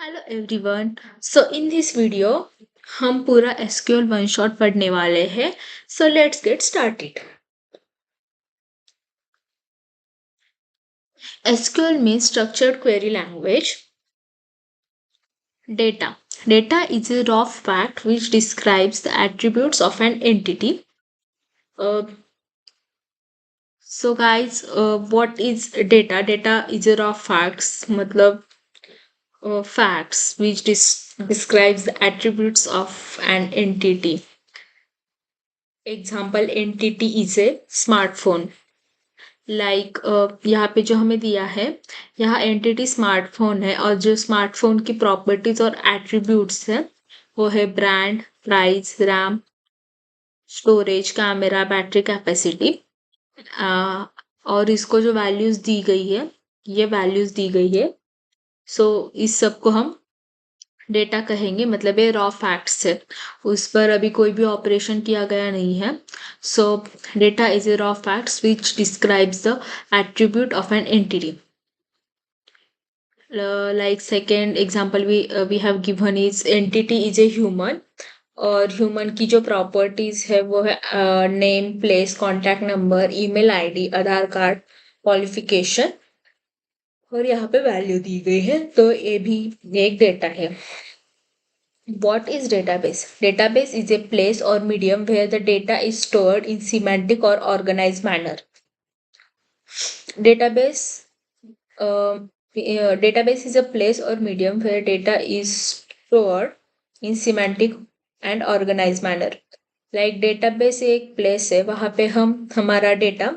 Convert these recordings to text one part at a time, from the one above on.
Hello everyone. So in this video हम पूरा SQL one shot पढ़ने वाले हैं। So let's get started. SQL means structured query language. Data. Data is a raw fact which describes the attributes of an entity. Uh, so guys, what is data? Data is a raw facts, मतलब facts which describes the attributes of an entity. Example, entity is a smartphone. Like यहाँ पे जो हमें दिया है, यहाँ entity smartphone है और जो स्मार्टफोन की प्रॉपर्टीज और एट्रीब्यूट्स है वो है brand, price, RAM, storage, camera, battery capacity. और इसको जो वैल्यूज दी गई है, ये वैल्यूज दी गई है। सो इस सब को हम डेटा कहेंगे, मतलब ये रॉ फैक्ट्स है, उस पर अभी कोई भी ऑपरेशन किया गया नहीं है. सो data is a raw facts which describes the attribute of an entity. Like second example we have given is entity is a human. और ह्यूमन की जो प्रॉपर्टीज है वो है name, place, contact number, email ID, Aadhaar card, qualification, और यहाँ पे value दी गई है, तो ये भी एक डेटा है. What is database? Database is a place or medium where the data is stored in semantic or organized manner. Database database is a place or medium where data is stored in semantic and organized manner. Like database एक place है, वहाँ पे हम हमारा data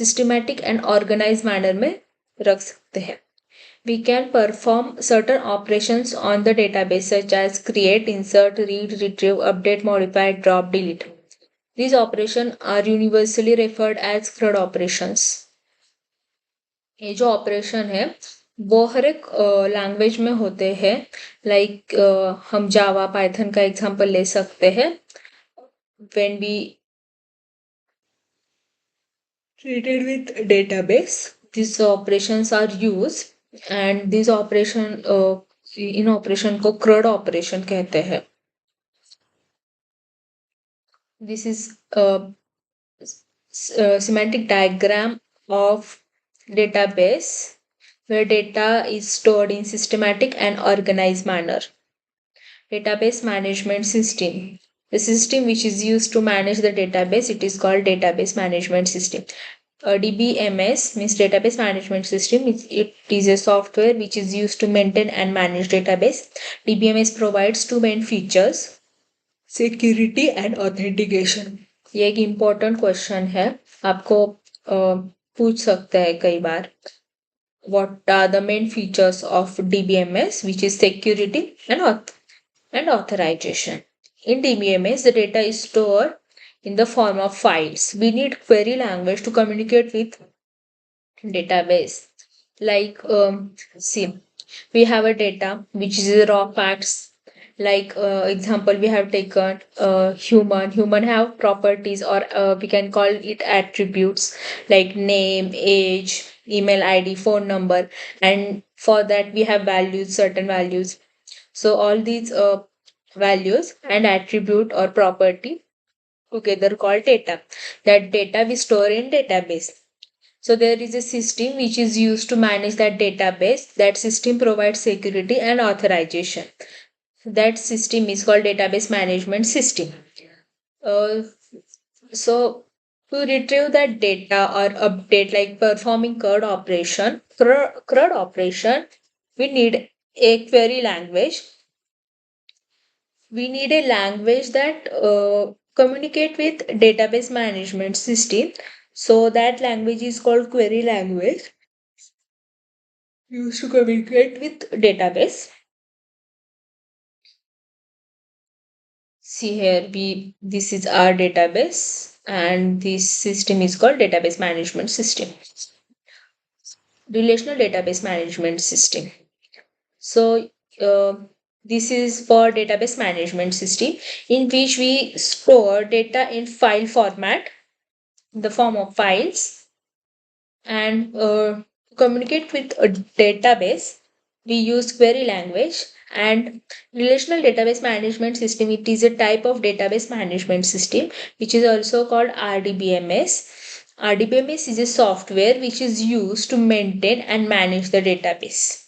systematic and organized manner में रख सकते हैं. We can perform certain operations on the database such as create, insert, read, retrieve, update, modify, drop, delete. These operations are universally referred as CRUD operations. ये जो operation है वो हर एक language में होते हैं. लाइक हम जावा, पाइथन का एग्जांपल ले सकते हैं. When we treated with database, these operations are used, and this operation in operation को CRUD ऑपरेशन कहते हैं. This is a semantic diagram of database where data is stored in systematic and organized manner. Database management system. The system which is used to manage the database, it is called database management system. DBMS means database management system. It is a software which is used to maintain and manage database. DBMS provides two main features: security and authentication. ये एक important question है, आपको पूछ सकता है कई बार. What are the main features of DBMS, which is security and authorization? In DBMS, the data is stored in the form of files. We need query language to communicate with database. Like see, we have a data which is raw facts. Like example, we have taken human have properties, or we can call it attributes, like name, age, email id, phone number, and for that we have values, certain values. So all these values and attribute or property together called data. That data we store in database. So there is a system which is used to manage that database. That system provides security and authorization. That system is called database management system. So to retrieve that data or update, like performing CRUD operation, we need a query language. We need a language that communicate with database management system. So that language is called query language, used to communicate with database. See here, this is our database, and this system is called database management system. Relational database management system. So this is for database management system, in which we store data in file format, in the form of files, and communicate with a database we use query language, And relational database management system, it is a type of database management system which is also called RDBMS. RDBMS is a software which is used to maintain and manage the database.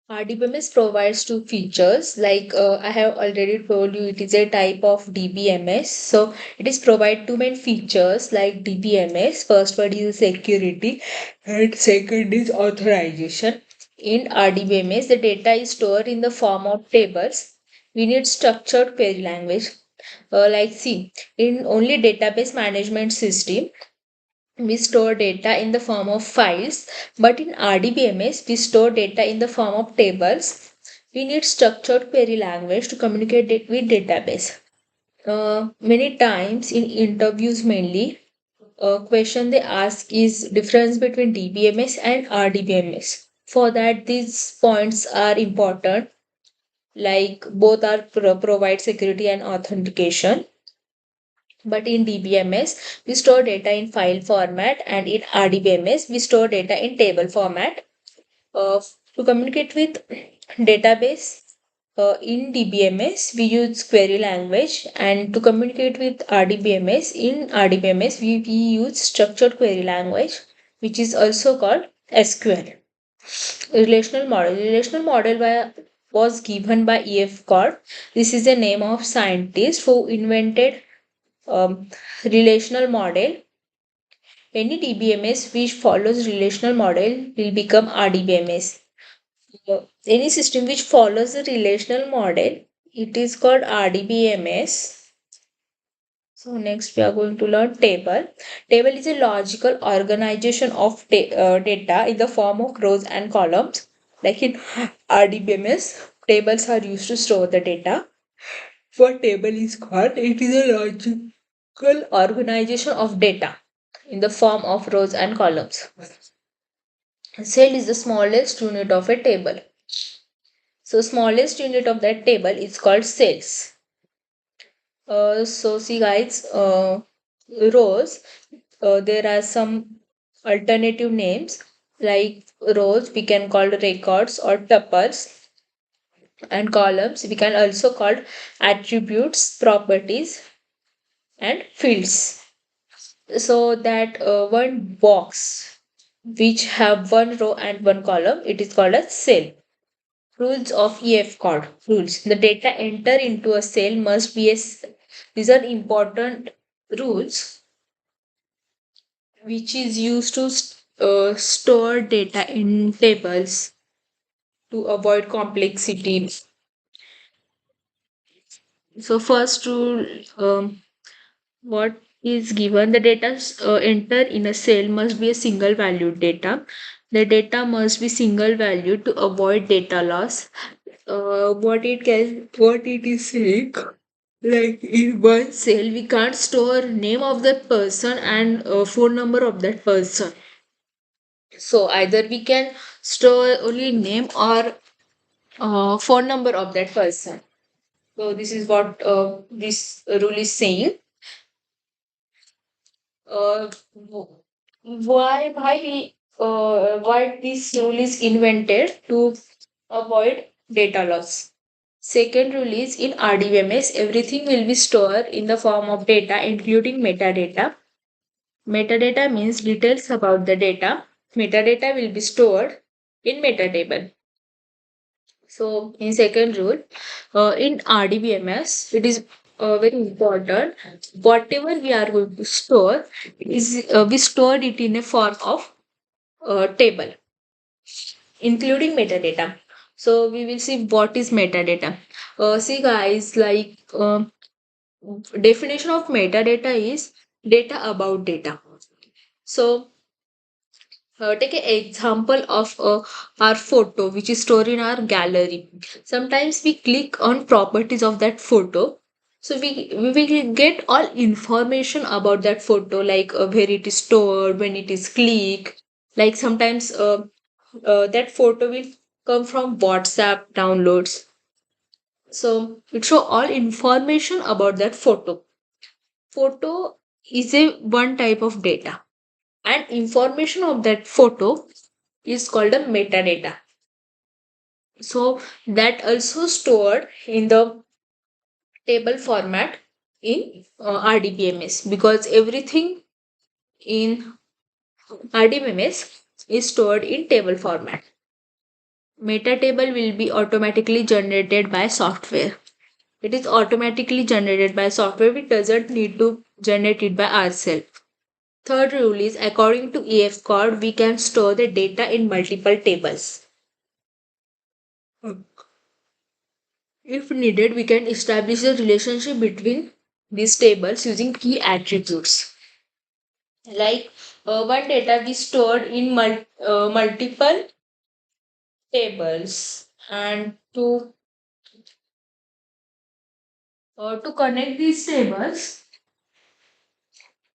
RDBMS provides two features. Like I have already told you, it is a type of DBMS. So it is provide two main features like DBMS. First one is security, and second is authorization. In RDBMS, the data is stored in the form of tables. We need structured query language. Like see, in only database management system, we store data in the form of files, but in RDBMS, we store data in the form of tables. We need structured query language to communicate it with database. Many times in interviews, mainly, a question they ask is difference between DBMS and RDBMS. For that, these points are important. Like both are provide security and authentication. But in DBMS, we store data in file format, and in RDBMS, we store data in table format. To communicate with database, in DBMS, we use query language, and to communicate with RDBMS, we use structured query language, which is also called SQL. Relational model was given by E.F. Corp. This is the name of scientist who invented relational model. Any DBMS which follows relational model will become RDBMS. Any system which follows the relational model, it is called RDBMS. So next we are going to learn table. Table is a logical organization of data in the form of rows and columns. Like in RDBMS, tables are used to store the data. What table is called? It is a logical organization of data in the form of rows and columns. Cell is the smallest unit of a table. So smallest unit of that table is called cells. So see guys, rows, there are some alternative names like rows we can call records or tuples, and columns we can also call attributes, properties, and fields. So that one box which have one row and one column, it is called a cell. Rules of EF code. Rules. The data enter into a cell must be these are important rules which is used to store data in tables to avoid complexity. So first rule, what is given, the data enter in a cell must be a single valued data. The data must be single valued to avoid data loss. What it is saying, like in one cell we can't store name of that person and phone number of that person. So either we can store only name or phone number of that person. So this is what this rule is saying. uh, why this rule is invented to avoid data loss. Second rule is in RDBMS, everything will be stored in the form of data, including metadata. Metadata means details about the data. Metadata will be stored in metatable. So, in second rule, in RDBMS, it is very important. Whatever we are going to store is we stored it in a form of table, including metadata. So we will see what is metadata. See guys, like definition of metadata is data about data. So take an example of our photo which is stored in our gallery. Sometimes we click on properties of that photo, so we will get all information about that photo, like where it is stored, when it is clicked. Like sometimes that photo will come from WhatsApp downloads, so it show all information about that photo. Photo is a one type of data, and information of that photo is called a metadata. So that also stored in the table format in RDBMS, because everything in RDBMS is stored in table format. Meta table will be automatically generated by software. It is automatically generated by software. We doesn't need to generate it by ourselves. Third rule is, according to EF code, we can store the data in multiple tables. If needed, we can establish a relationship between these tables using key attributes. Like one data we stored in multiple tables, and to connect these tables,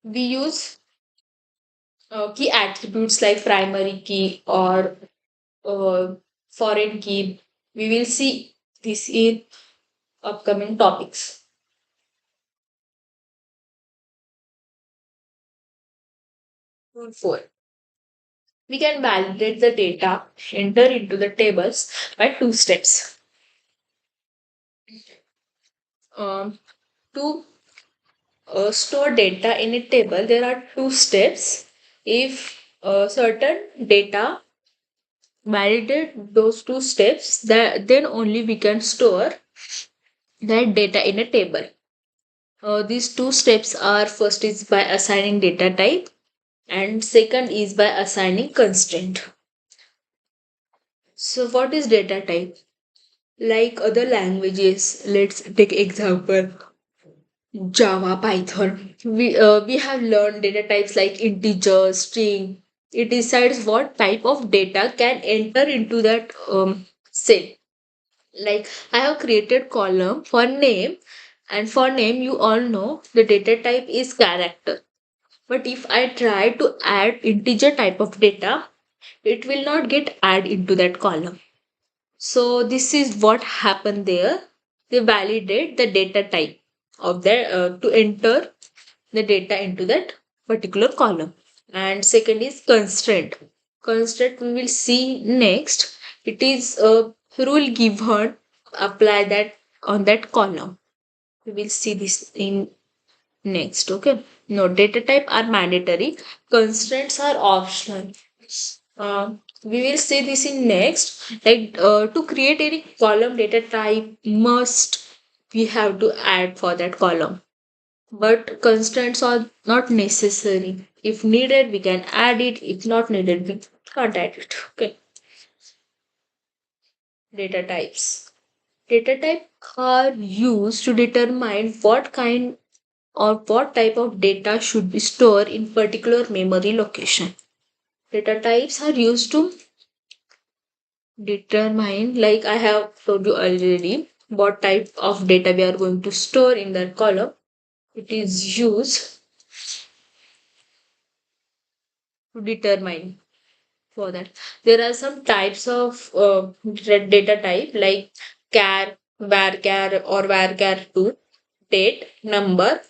we use key attributes like primary key or foreign key. We will see this in upcoming topics. Rule 4. We can validate the data entered into the tables by two steps. To store data in a table, there are two steps. If certain data validate those two steps, then only we can store that data in a table. These two steps are, first is by assigning data type, and second is by assigning constraint. So what is data type? Like other languages, let's take example Java, Python. We have learned data types like integer, string. It decides what type of data can enter into that cell. Like I have created column for name, and for name you all know the data type is character. But if I try to add integer type of data, it will not get add into that column. So this is what happened there. They validate the data type of their to enter the data into that particular column. And second is constraint. Constraint we will see next. It is a rule given apply that on that column. We will see this in next. Okay. No, data type are mandatory. Constraints are optional. We will see this in next. Like to create any column data type must we have to add for that column. But constraints are not necessary. If needed, we can add it. If not needed, we can't add it. Okay. Data types. Data type are used to determine what kind or what type of data should be stored in particular memory location. Data types are used to determine, like I have told you already, what type of data we are going to store in that column. It is used to determine for that. There are some types of data type like char, varchar or varchar2, date, number,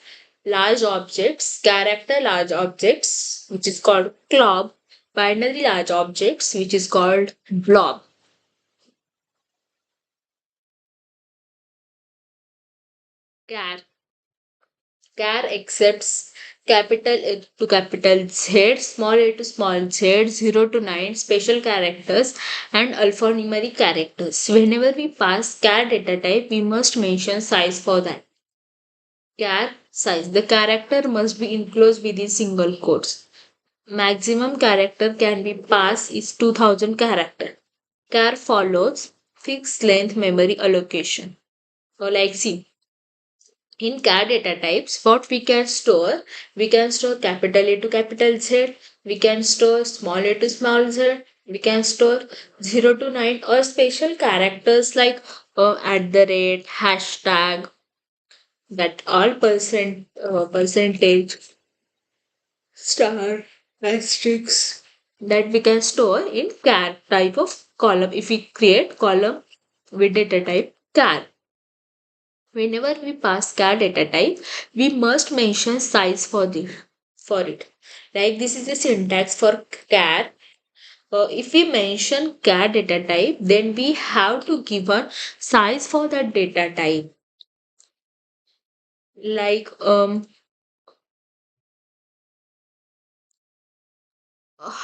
large objects, character large objects, which is called clob, binary large objects, which is called blob. Char. Char accepts capital A to capital Z, small a to small z, 0 to 9, special characters, and alphanumeric characters. Whenever we pass char data type, we must mention size for that. Char size. The character must be enclosed within single quotes. Maximum character can be passed is 2000 character. Char follows fixed length memory allocation. So like see, in char data types, what we can store capital A to capital Z, we can store small a to small z, we can store 0 to 9 or special characters like at the rate, hashtag, that all percentage, star, asterisk, that we can store in char type of column if we create column with data type char. Whenever we pass char data type, we must mention size for it. Like this is the syntax for char. If we mention char data type, then we have to give a size for that data type. Like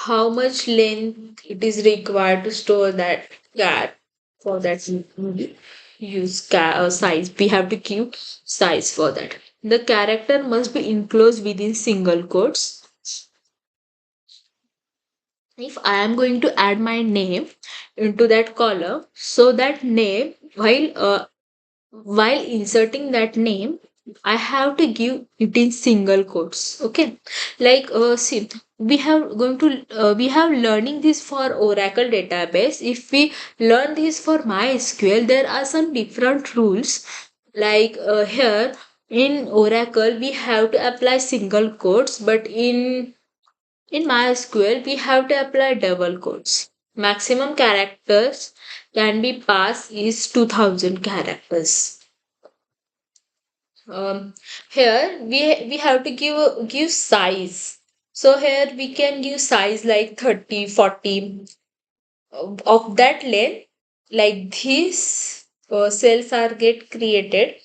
how much length it is required to store that char for that use size. We have to give size for that. The character must be enclosed within single quotes. If I am going to add my name into that column, so that name while inserting that name, I have to give it in single quotes. Okay, like see, we have learning this for Oracle database. If we learn this for MySQL, there are some different rules. Like here in Oracle, we have to apply single quotes, but in MySQL, we have to apply double quotes. Maximum characters can be passed is 2000 characters. Um, Here we have to give size. So here we can give size like 30, 40 of that length. Like these cells are get created.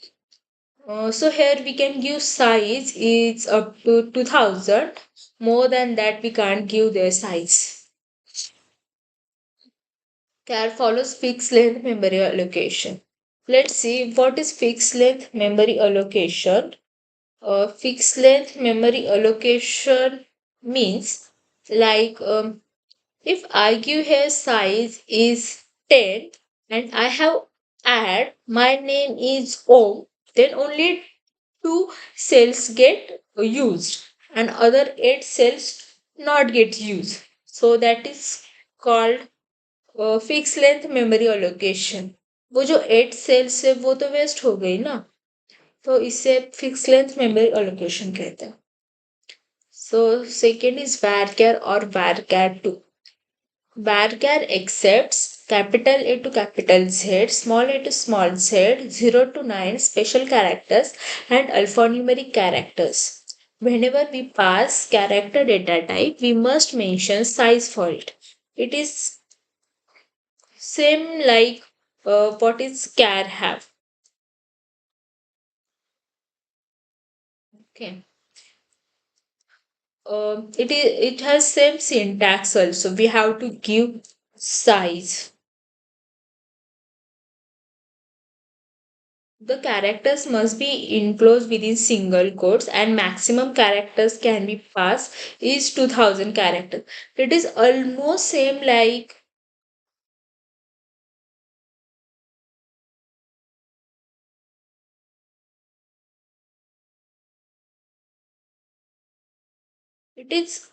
So here we can give size is up to 2000. More than that we can't give their size. Char follows fixed length memory allocation. Let's see what is fixed length memory allocation. Fixed length memory allocation means like if I give here size is 10 and I have add my name is Om, then only two cells get used and other eight cells not get used. So that is called fix length memory allocation. वो जो 8 sales है वो तो waste हो गई ना, तो इसे फिक्स लेंथ मेमोरी अलोकेशन कहते हैं. सो सेकेंड इज varchar और varchar2. Varchar accepts capital A to capital Z, small a to small z, 0 to 9 special characters and alphanumeric characters. Whenever we pass character data type, we must mention size for it. It is same like what is char have. Okay. It has same syntax also. We have to give size. The characters must be enclosed within single quotes and maximum characters can be passed is 2000 characters. It is almost same like it is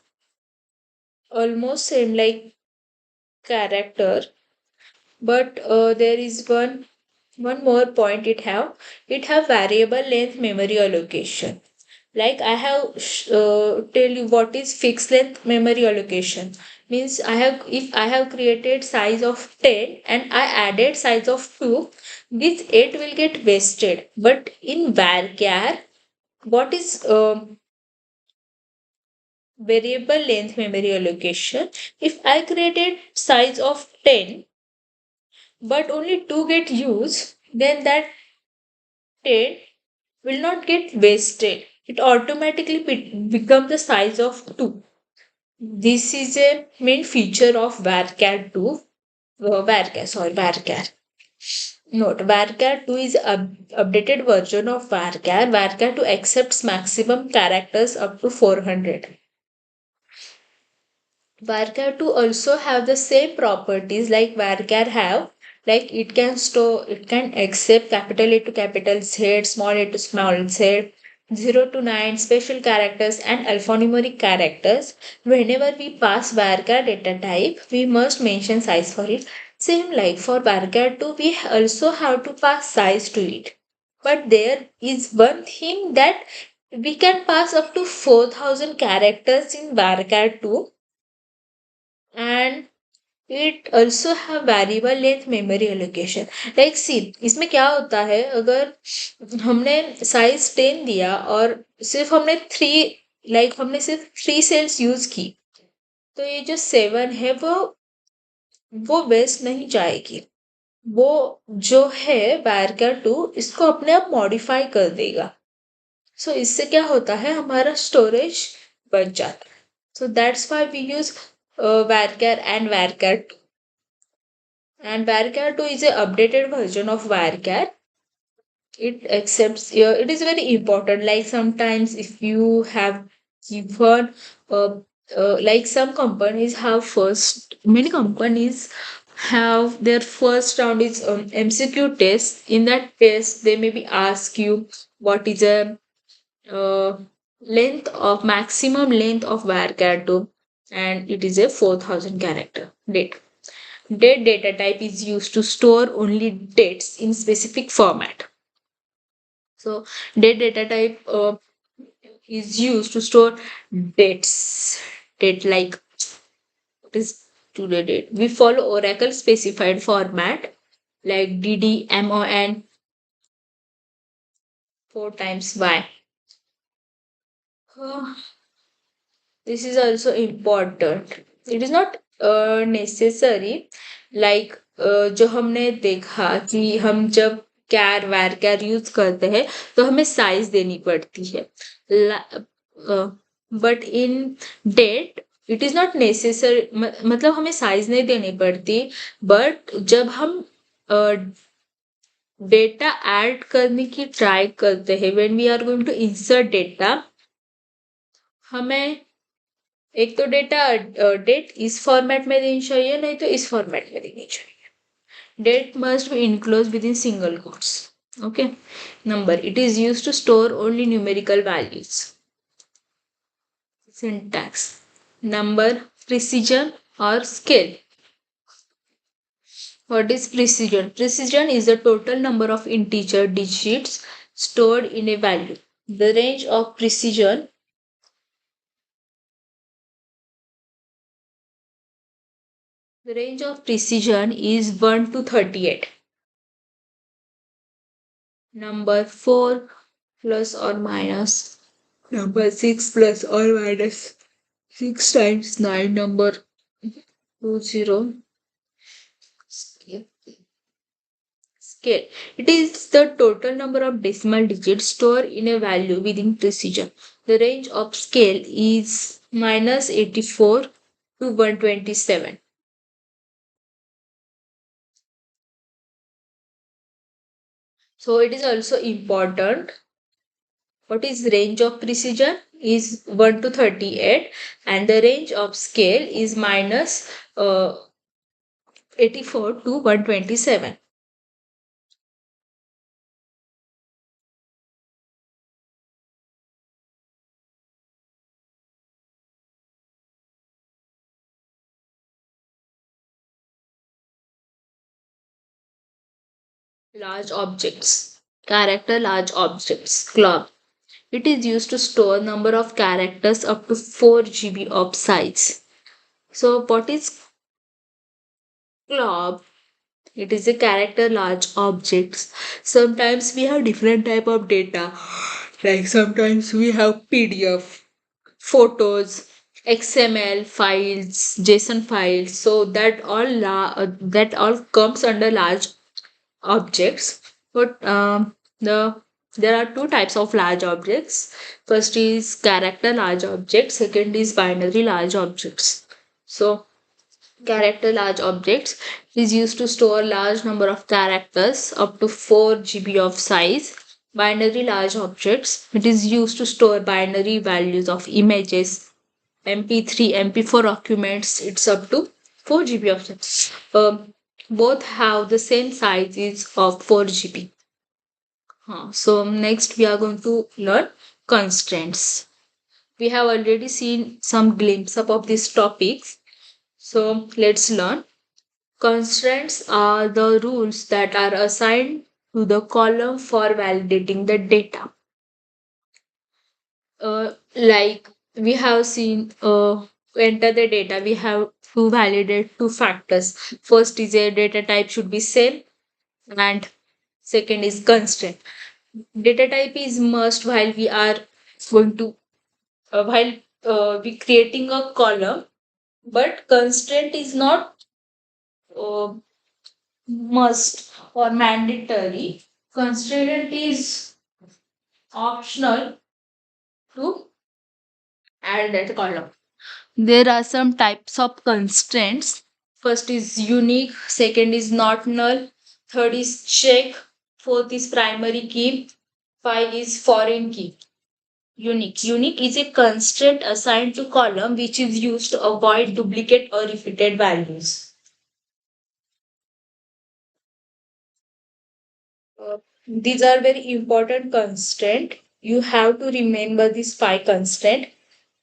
almost same like character, but there is one more point it have variable length memory allocation. Like I have tell you what is fixed length memory allocation means. I have if I have created size of 10 and I added size of 2, this 8 will get wasted. But in varchar, what is variable length memory allocation? If I created size of 10 but only 2 get used, then that 10 will not get wasted. It automatically become the size of 2. This is a main feature of varchar 2. Varchar. Note, varchar 2 is updated version of varchar. Varchar 2 accepts maximum characters up to 400. Varchar 2 also have the same properties like varchar have. Like it can accept capital A to capital Z, small a to small z, 0 to 9 special characters and alphanumeric characters. Whenever we pass varchar data type, we must mention size for it. Same like for varchar 2, we also have to pass size to it. But there is one thing that we can pass up to 4000 characters in varchar 2 and it also have variable length memory allocation. Like C, इसमें क्या होता है, अगर हमने size 10 दिया और सिर्फ हमने सिर्फ 3 सेल्स यूज की, तो ये जो 7 है वो वेस्ट नहीं जाएगी। वो जो है varchar 2 इसको अपने आप मॉडिफाई कर देगा। सो इससे क्या होता है, हमारा स्टोरेज बच जाता है। So that's why we use varchar and varchar 2, and varchar 2 is a updated version of varchar. It accepts, it is very important, like sometimes if you have given uh, like some companies have first many companies have their first round is MCQ test. In that test they maybe ask you what is a uh, length of maximum length of varchar 2, and it is a 4000 character date. Date data type is used to store only dates in specific format. So date data type is used to store dates. Date like what is today date. We follow Oracle specified format like DDMON 4 times Y. This is also important. It is not necessary, like जो हमने देखा कि हम जब कैर वैर कैर use करते हैं तो हमें साइज देनी पड़ती है, but in date it is not necessary, मतलब हमें साइज नहीं देनी पड़ती। बट जब हम डेटा ऐड करने की ट्राई करते हैं, when we are going to insert data, हमें एक तो डेटा डेट इस फॉर्मेट में देनी चाहिए, नहीं तो इस फॉर्मेट में देनी चाहिए। Date must be enclose within single quotes. Okay. Number, it is use to store only numerical values. Syntax, number, precision और scale. What is precision? Precision is the total number of integer digits stored in a value. The range of precision is 1 to 38. Number 4 plus or minus. Number 6 plus or minus 6 times 9. Number 20. Scale. It is the total number of decimal digits stored in a value within precision. The range of scale is minus 84 to 127. So it is also important. What is range of precision is 1 to 38, and the range of scale is minus 84 to 127. Large objects. Character large objects. Club. It is used to store number of characters up to 4 GB of size. So what is glob? It is a character large objects. Sometimes we have different type of data. Like sometimes we have PDF, photos, XML files, JSON files. So that all comes under large objects. But there are two types of large objects. First is character large objects. Second is binary large objects. So character large objects is used to store large number of characters up to 4 GB of size. Binary large objects, it is used to store binary values of images, MP3, MP4 documents. It's up to 4 GB of size. Both have the same sizes of 4 GB. So next we are going to learn constraints. We have already seen some glimpse of these topics. So let's learn. Constraints are the rules that are assigned to the column for validating the data. Like we have seen, enter the data, we have to validate two factors. First is a data type should be same, and second is constraint. Data type is must while we are going to while we creating a column, but constraint is not uh, must or mandatory. Constraint is optional to add that column. There are some types of constraints. First is unique, second is not null, third is check, fourth is primary key, five is foreign key. Unique. Unique is a constraint assigned to column which is used to avoid duplicate or repeated values. These are very important constraint. You have to remember these five constraint.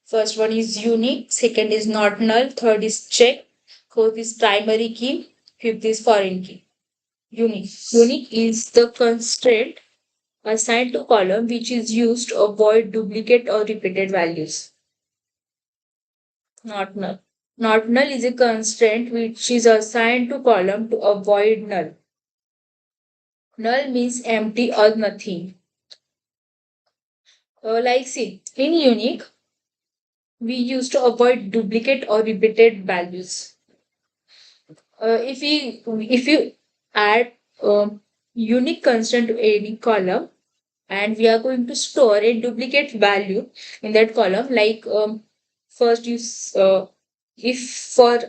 First one is unique, second is not null, third is check, fourth is primary key, fifth is foreign key. Unique. Unique is the constraint assigned to column which is used to avoid duplicate or repeated values. Not null. Not null is a constraint which is assigned to column to avoid null. Null means empty or nothing. Like see, in unique, we used to avoid duplicate or repeated values. If you add unique constant to any column, and we are going to store a duplicate value in that column, like first if for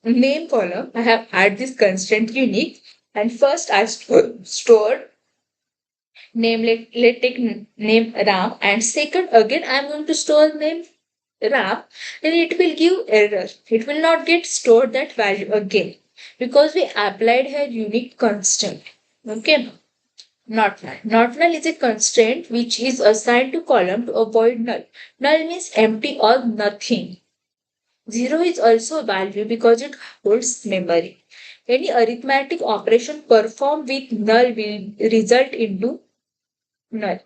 name column I have add this constant unique, and first I stored name, let take name Ram, and second again I am going to store name Ram, then it will give error. It will not get stored that value again because we applied here unique constant. Okay. Not null. Not null is a constraint which is assigned to column to avoid null. Null means empty or nothing. Zero is also a value because it holds memory. Any arithmetic operation performed with null will result into null.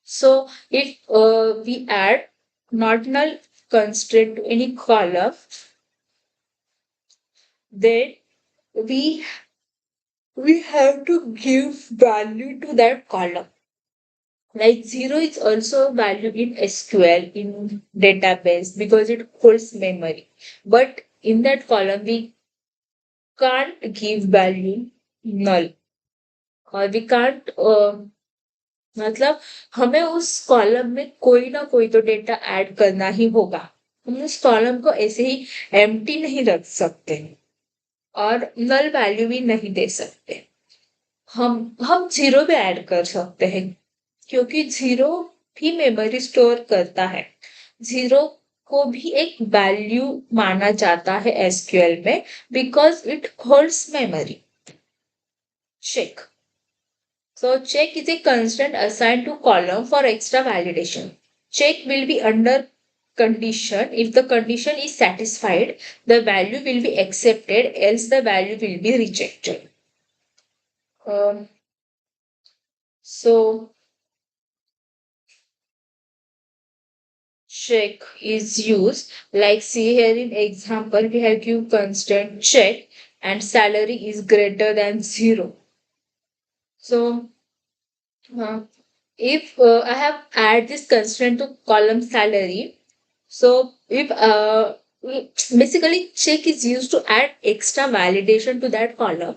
So if we add not null constraint to any column, then we we have to give value to that column. Like zero is also valued in SQL in database because it holds memory. But in that column, we can't give value null, और we can't मतलब हमें उस column में कोई ना कोई तो data add करना ही होगा. हम उस कॉलम को ऐसे ही एम्प्टी नहीं रख सकते और नल वैल्यू भी नहीं दे सकते. हम जीरो भी ऐड कर सकते हैं क्योंकि जीरो भी मेमोरी स्टोर करता है. जीरो को भी एक वैल्यू माना जाता है एसक्यूएल में because it holds memory. Check. So check is a constant assigned to column for extra validation. Check will be under condition. If the condition is satisfied, the value will be accepted, else the value will be rejected. Um, so check is used like see here in example we have give constant check and salary is greater than zero. So uh, if I have add this constraint to column salary, so if basically check is used to add extra validation to that column.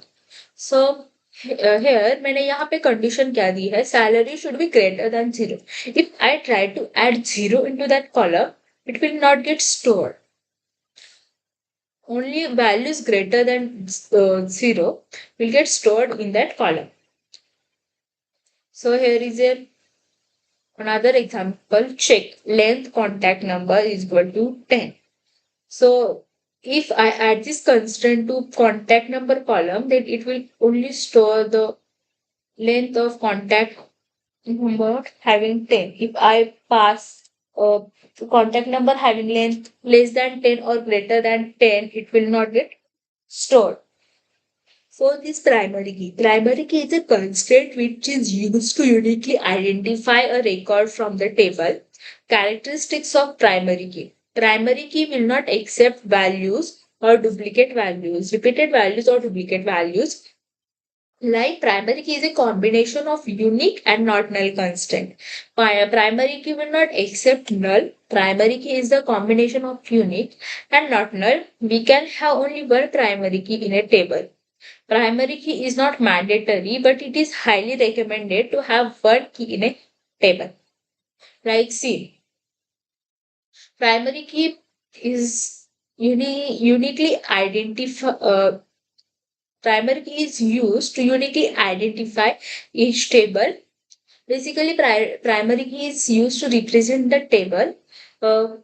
So here मैंने यहाँ पे condition क्या दी है, salary should be greater than zero. If I try to add zero into that column, it will not get stored. Only values greater than zero will get stored in that column. So here is a another example, check length contact number is equal to 10. So if I add this constraint to contact number column, then it will only store the length of contact number having 10. If I pass contact number having length less than 10 or greater than 10, it will not get stored. Fourth is primary key. Primary key is a constraint which is used to uniquely identify a record from the table. Characteristics of primary key. Primary key will not accept values or duplicate values, repeated values or duplicate values. Like primary key is a combination of unique and not null constant. Primary key will not accept null. Primary key is the combination of unique and not null. We can have only one primary key in a table. Primary key is not mandatory, but it is highly recommended to have one key in a table. Like see, primary key is uniquely identify. Primary key is used to uniquely identify each table. Basically, primary key is used to represent the table. Uh,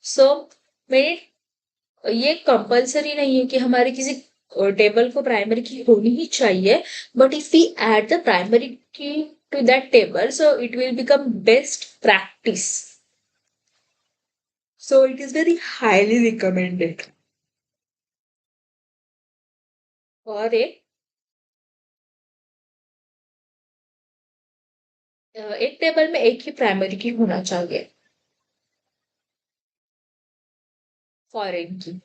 so when ये compulsory नहीं है कि हमारे किसी table को primary की होनी ही चाहिए but if we add the primary key to that table so it will become best practice so it is very highly recommended और एक टेबल में एक ही प्राइमरी की होना चाहिए फॉरेन की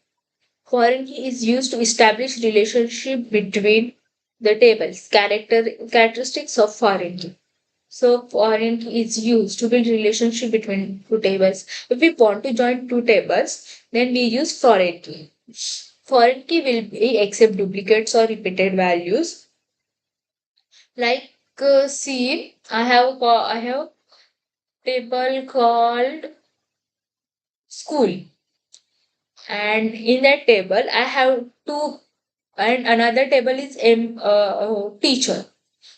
Foreign key is used to establish relationship between the tables. Characteristics of foreign key. So foreign key is used to build relationship between two tables. If we want to join two tables, then we use foreign key. Foreign key will be accept duplicates or repeated values. Like see, I have table called school, and in that table I have two and another table is teacher.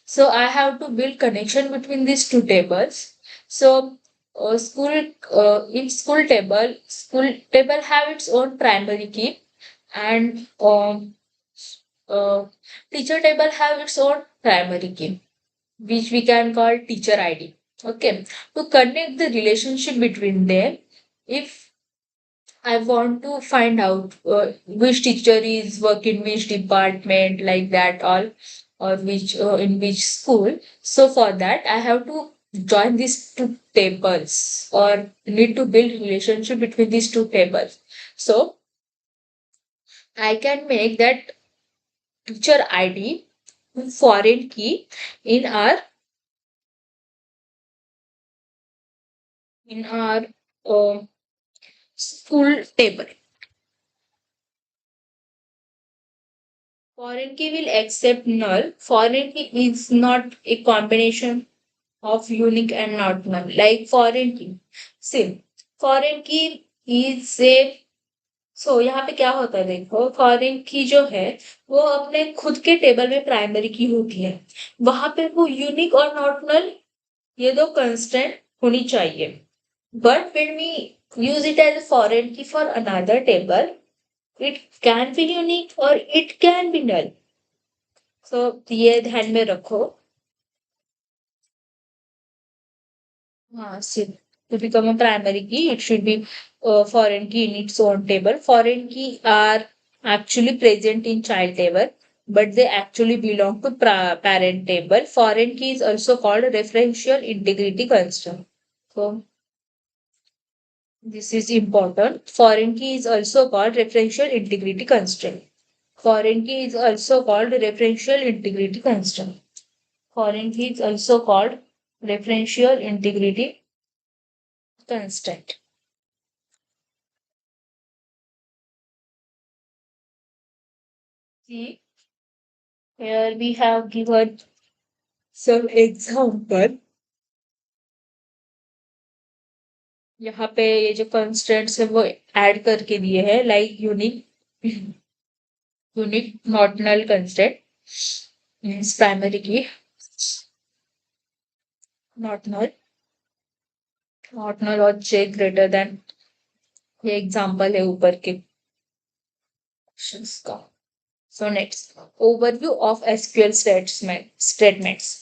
So I have to build connection between these two tables. So school table have its own primary key and uh, teacher table have its own primary key which we can call teacher ID. Okay, to connect the relationship between them, if I want to find out which teacher is work in which department, like that, all, or which in which school. So for that, I have to join these two tables or need to build relationship between these two tables. So I can make that teacher ID foreign key in our uh, school table. Foreign key will accept null. Foreign key is not a combination of unique and not null. Like foreign key. See, foreign key is a सो यहाँ पे क्या होता है देखो foreign की जो है वो अपने खुद के टेबल में प्राइमरी की होती है वहां पे वो यूनिक और नॉट नल ये दो कंस्टेंट होनी चाहिए but when we use it as a foreign key for another table it can be unique और it can be null so ये ध्यान में रखो to become a primary key, it should be foreign key in its own table. Foreign key are actually present in child table, but they actually belong to parent table. Foreign key is also called referential integrity constraint. So this is important. Foreign key is also called referential integrity constraint. Foreign key is also called referential integrity constraint. Foreign key is also called referential integrity constraint. See, here we have given some example. यहाँ पे ये जो constraints है वो add करके दिए हैं like unique not null constraint means primary key not null और j greater than ये example है ऊपर के questions का. So next overview of SQL statements.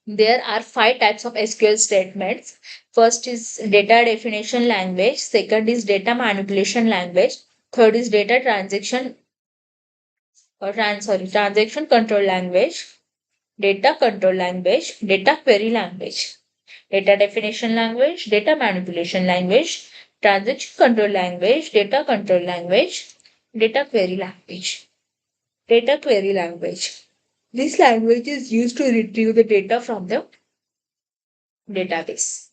There are 5 types of SQL statements. First is data definition language. Second is data manipulation language. Third is data transaction transaction control language, data control language, data query language, data definition language, data manipulation language, transaction control language, data control language, data query language. Data query language. This language is used to retrieve the data from the database.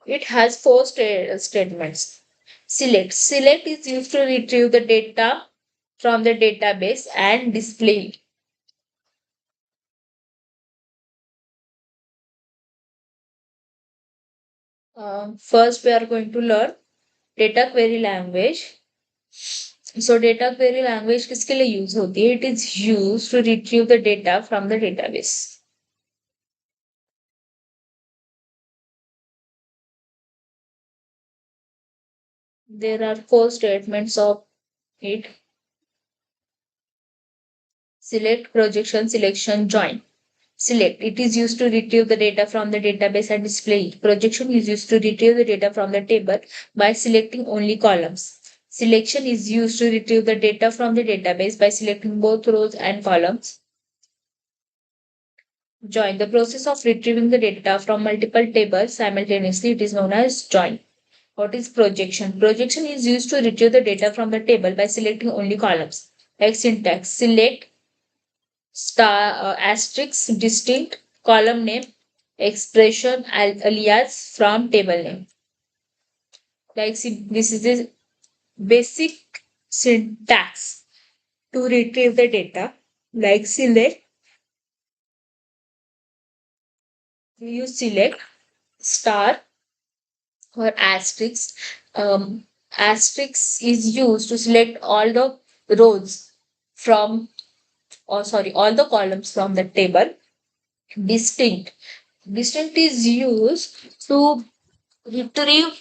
It has four statements. Select. Select is used to retrieve the data from the database and display it. First, we are going to learn data query language. So, data query language किसके लिए use होती है? It is used to retrieve the data from the database. There are four statements of it. Select, projection, selection, join. Select. It is used to retrieve the data from the database and display it. Projection is used to retrieve the data from the table by selecting only columns. Selection is used to retrieve the data from the database by selecting both rows and columns. Join. The process of retrieving the data from multiple tables simultaneously, it is known as join. What is projection? Projection is used to retrieve the data from the table by selecting only columns. Like syntax. Select star asterisk distinct column name expression alias from table name. Like see, this is the basic syntax to retrieve the data. Like select, we use select star or asterisk. Asterisk is used to select all the rows from, or sorry, all the columns from the table. Distinct. Distinct is used to retrieve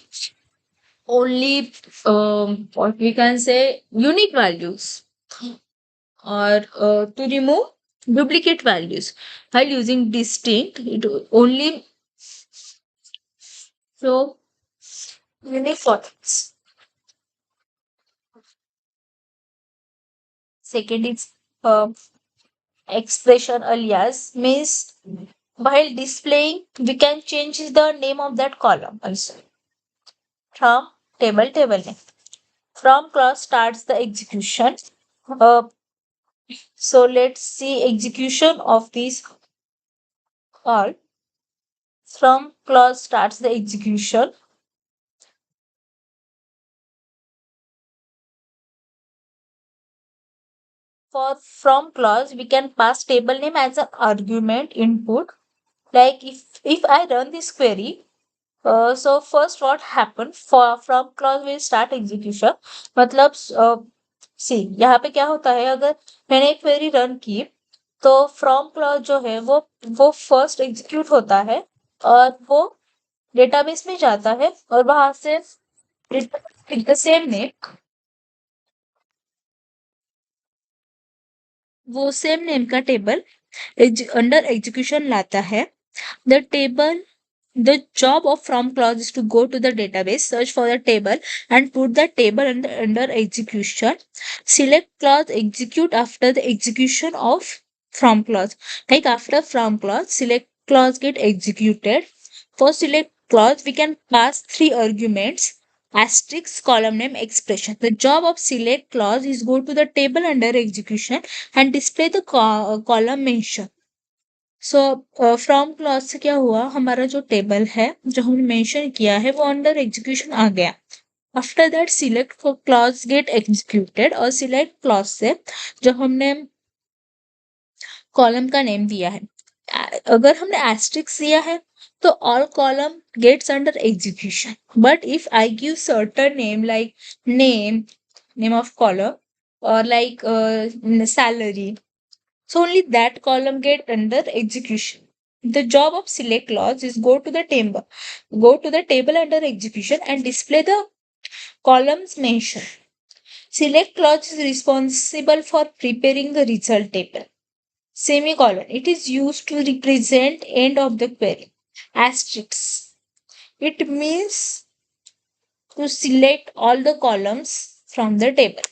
only what we can say unique values or to remove duplicate values. While using distinct, it only show unique formats. Second is uh, expression alias means while displaying we can change the name of that column also from table name. From class starts the execution. Uh, so let's see execution of this call. From clause starts the execution. For from clause, we can pass table name as an argument input. Like if I run this query, so first what happened for from clause will start execution. मतलब सी यहाँ पे क्या होता है अगर मैंने एक query run की तो फ्रॉम क्लॉज जो है वो फर्स्ट एग्जीक्यूट होता है और वो डेटाबेस में जाता है और वहां से द सेम नेम वो सेम नेम का टेबल अंडर एग्जीक्यूशन लाता है the table the job of from clause is to go to the database search for the table and put the table under execution. Select clause execute after the execution of from clause. Like after from clause select clause get executed. For select clause we can pass three arguments asterisk column name expression. The job of select clause is go to the table under execution and display the column mention. So from clause से क्या हुआ हमारा जो table है जो हमने mention किया है वो अंडर एग्जीक्यूशन आ गया after that select clause get executed और सिलेक्ट क्लॉज से जो हमने कॉलम का नेम दिया है अगर हमने एस्ट्रिक्स दिया है तो all column gets under execution but if I give certain name like name of column और like salary so only that column get under execution. The job of select clause is go to the table under execution and display the columns mentioned. Select clause is responsible for preparing the result table. Semicolon. It is used to represent end of the query. Asterisk. It means to select all the columns from the table.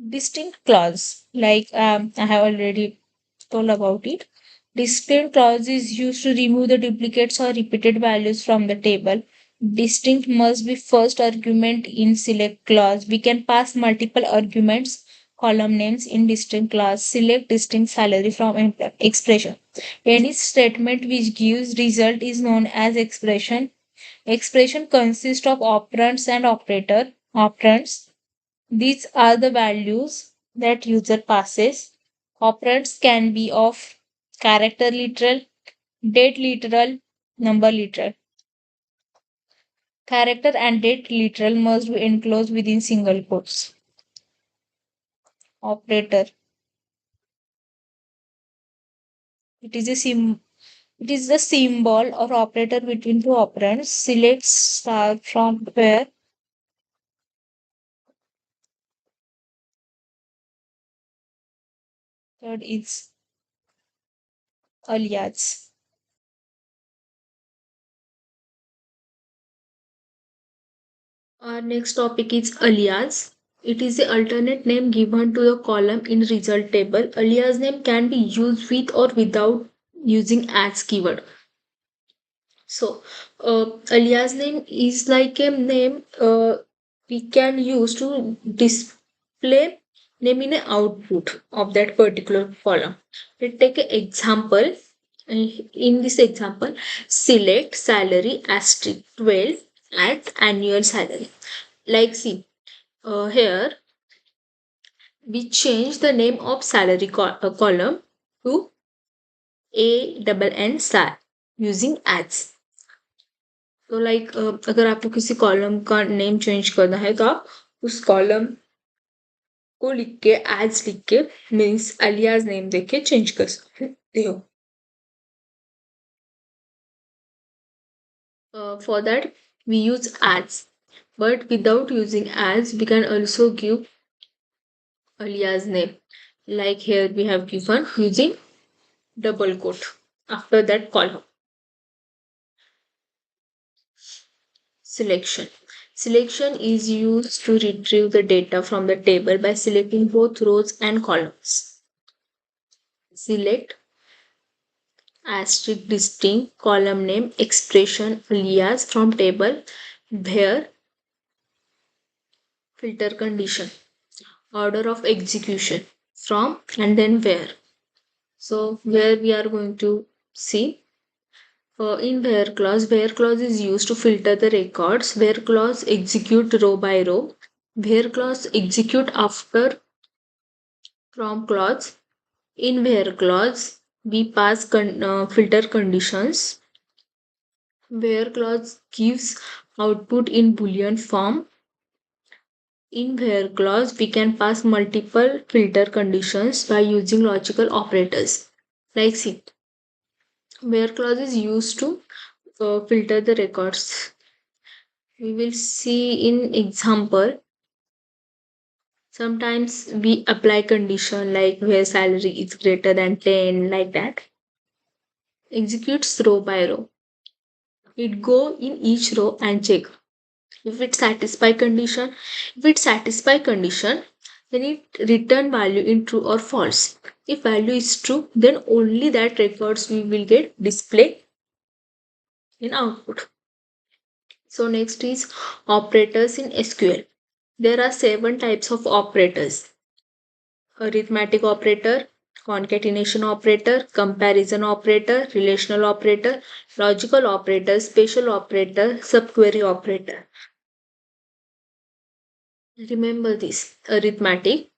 Distinct clause, like I have already told about it. Distinct clause is used to remove the duplicates or repeated values from the table. Distinct must be first argument in select clause. We can pass multiple arguments, column names in distinct clause. Select distinct salary from expression. Any statement which gives result is known as expression. Expression consists of operands and operator. Operands, these are the values that user passes. Operands can be of character literal, date literal, number literal. Character and date literal must be enclosed within single quotes. Operator. It is a it is the symbol or operator between two operands. Select star from where third is alias. Our next topic is alias. It is the alternate name given to the column in result table. Alias name can be used with or without using as keyword. So, alias name is like a name we can use to display name in an output of that particular column. Let's take an example. In this example, select salary asterisk 12 at annual salary. Like, see, here we change the name of salary column to a double n star using ads. तो like अगर आपको किसी column का name change करना है तो आप उस कॉलम को लिख के एड्स लिख के मीन्स अलियास नेम देख के चेंज कर सकते हो. For that we use ads, but without using ads we can also give alias name, like here we have given using double quote after that column. Selection. Selection is used to retrieve the data from the table by selecting both rows and columns. Select asterisk distinct column name expression alias from table where filter condition order of execution from and then where. So where we are going to see in where clause is used to filter the records. Where clause execute row by row. Where clause execute after from clause. In where clause we pass filter conditions. Where clause gives output in boolean form. In where clause we can pass multiple filter conditions by using logical operators. Like, see, where clause is used to filter the records. We will see in example. Sometimes we apply condition like where salary is greater than 10, like that. Executes row by row. It go in each row and check if it satisfy condition. If it satisfy condition, then it return value in true or false. If value is true, then only that records we will get display in output. So next is operators in SQL. There are 7 types of operators: arithmetic operator, concatenation operator, comparison operator, relational operator, logical operator, spatial operator, subquery operator. Remember this: arithmetic,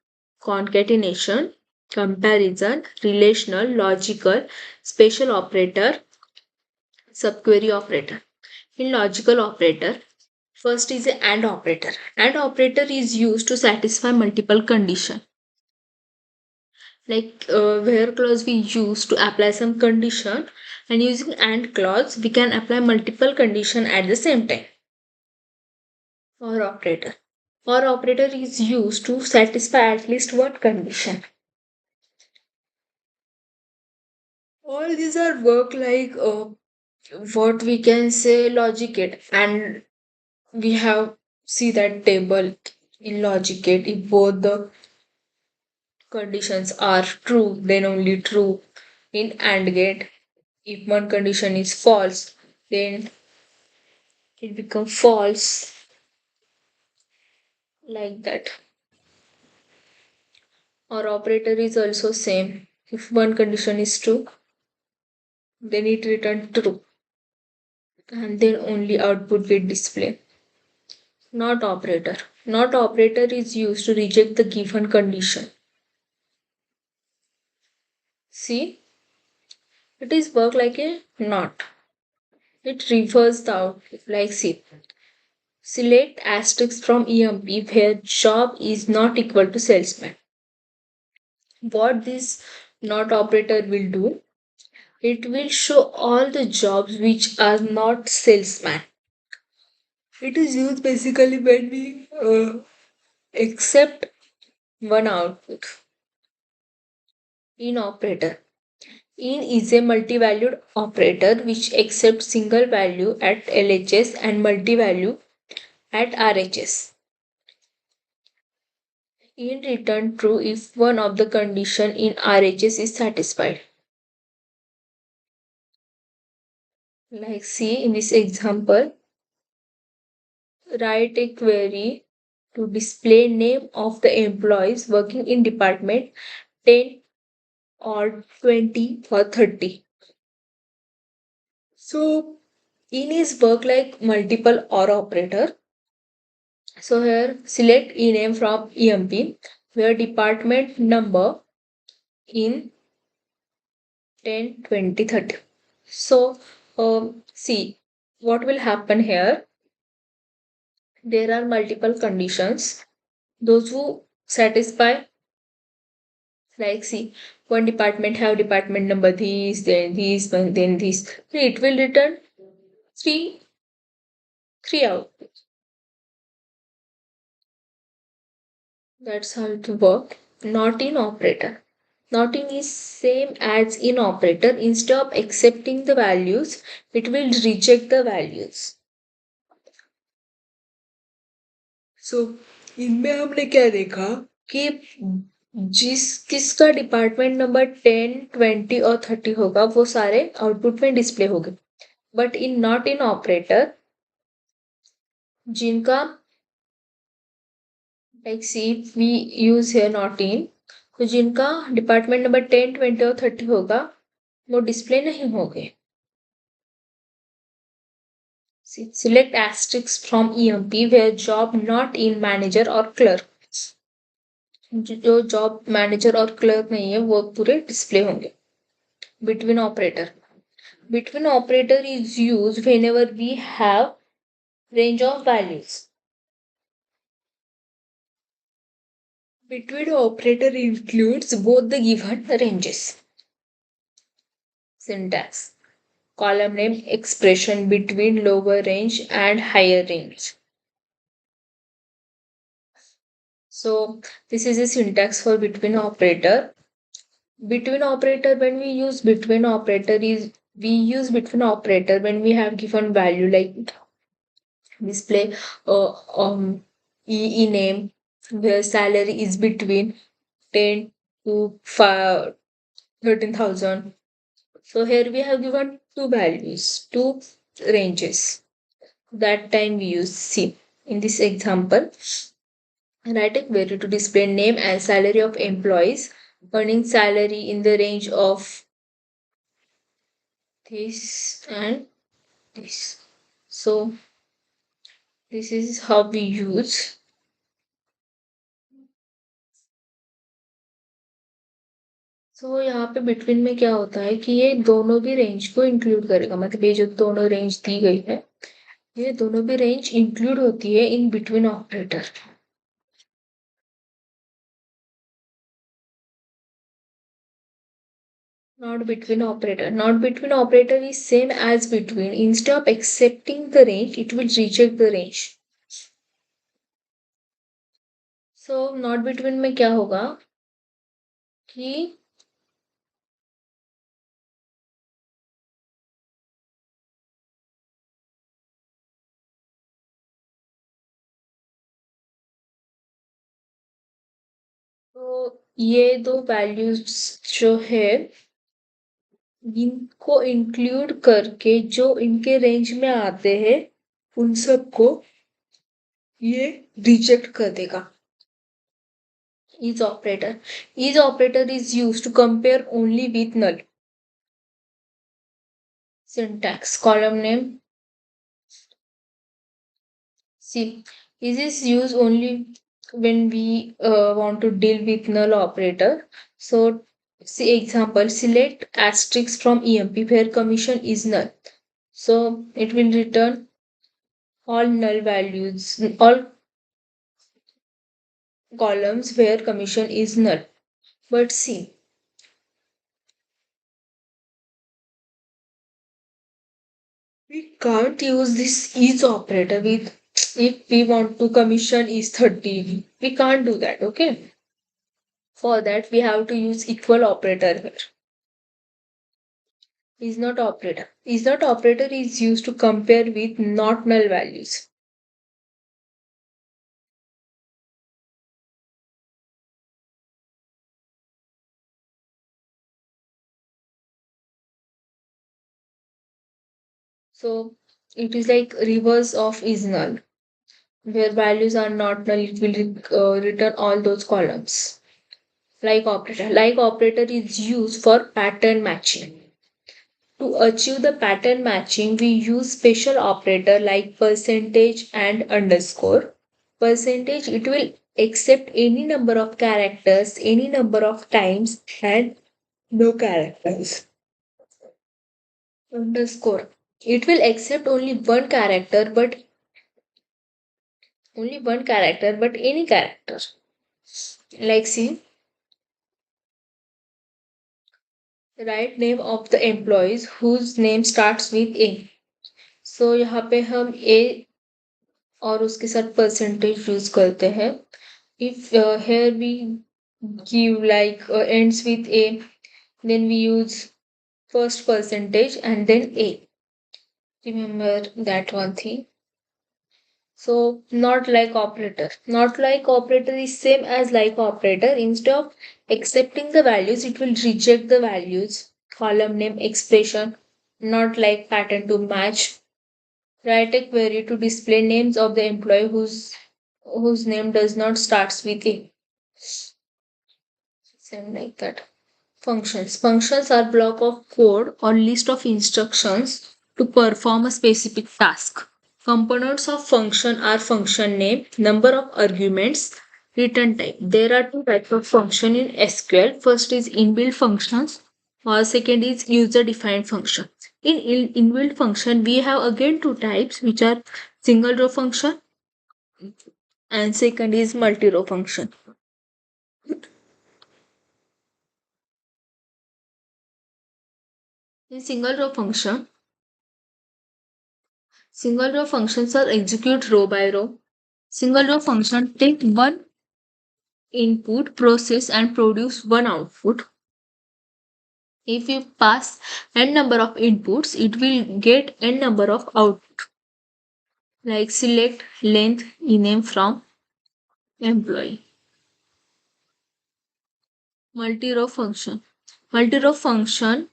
concatenation, comparison, relational, logical, spatial operator, subquery operator. In logical operator, first is a AND operator. AND operator is used to satisfy multiple condition. Like where clause we use to apply some condition, and using AND clause we can apply multiple condition at the same time. OR operator. OR operator is used to satisfy at least one condition. All these are work like what we can say logic gate, and we have see that table in logic gate if both the conditions are true, then only true in AND gate. If one condition is false, then it becomes false, like that. Or operator is also same. If one condition is true, then it return true, and then only output will display. Not operator. Not operator is used to reject the given condition. See, it is work like a not. It reverses the output like see. Select asterisk from EMP where job is not equal to salesman. What this not operator will do, it will show all the jobs which are not salesman. It is used basically when we accept one output. In operator. In is a multi-valued operator which accepts single value at LHS and multi-value at RHS. In return true if one of the condition in RHS is satisfied. Like see in this example, write a query to display name of the employees working in department 10 or 20 or 30. So in is work like multiple or operator. So here select ename from EMP where department number in 10, 20, 30. So see what will happen here. There are multiple conditions. Those who satisfy, like see, one department have department number these, then these, then these. So it will return three, three out. That's how it work. Not in operator. Not in is same as in operator. Instead of accepting the values, it will reject the values. So इनमें हमने क्या देखा कि किसका department number 10, 20 और 30 होगा वो सारे आउटपुट में डिस्प्ले होंगे. But in not in operator जिनका लाइक सी वी यूज है नॉट इन, तो जिनका डिपार्टमेंट नंबर 10, 20 और 30 होगा वो डिस्प्ले नहीं होंगे. Select asterisk from EMP where job not in manager or clerk. जो जॉब मैनेजर और क्लर्क नहीं है वो पूरे डिस्प्ले होंगे. Between operator. Between operator is used whenever we have range of values. Between operator includes both the given ranges. Syntax. Column name expression between lower range and higher range. So this is a syntax for between operator. Between operator, when we use between operator is we use between operator when we have given value like display e name where salary is between 10 to 5, 13,000. So here we have given two values, two ranges. That time we use C. In this example, write a query to display name and salary of employees earning salary in the range of this and this. So this is how we use. So यहाँ पे between में क्या होता है कि ये दोनों भी रेंज को इंक्लूड करेगा. मतलब ये जो दोनों रेंज दी गई है ये दोनों भी रेंज इंक्लूड होती है in between operator. Not between operator. Not between operator is same as between. Instead of accepting the range, it will reject the range. So not between में क्या होगा कि तो ये दो वैल्यूज जो है इनको इंक्लूड करके जो इनके रेंज में आते हैं उन सबको ये रिजेक्ट कर देगा. Is operator is used to compare only with null. Syntax column name. See, is this used only when we want to deal with null operator. So, see example, select asterisk from EMP where commission is null. So, it will return all null values, all columns where commission is null. But see, we can't use this is operator with if we want to commission is 30. We can't do that, okay? For that, we have to use equal operator here. Is not operator. Is not operator is used to compare with not null values. So it is like reverse of is null. Where values are not null, it will return all those columns. Like operator. Like operator is used for pattern matching. To achieve the pattern matching, we use special operator like percentage and underscore. Percentage, it will accept any number of characters, any number of times, and no characters. Underscore. It will accept only one character, but any character. Like see, write name of the employees whose name starts with A. So यहाँ पे हम A और उसके साथ percentage use करते हैं. If here we give like ends with A, then we use first percentage and then A. Remember that one thing. So not like operator. Not like operator is same as like operator. Instead of accepting the values, it will reject the values. Column name expression. Not like pattern to match. Write a query to display names of the employee whose name does not starts with A. Same like that. Functions. Functions are block of code or list of instructions to perform a specific task. Components of function are function name, number of arguments, return type. There are two types of function in SQL. First is inbuilt functions, or second is user defined function. In inbuilt function, we have again two types, which are single row function and second is multi row function. In single row functions are execute row by row. Single row function take one input, process and produce one output. If you pass n number of inputs, it will get n number of output. Like select length ename from employee. Multi-row function. Multi-row function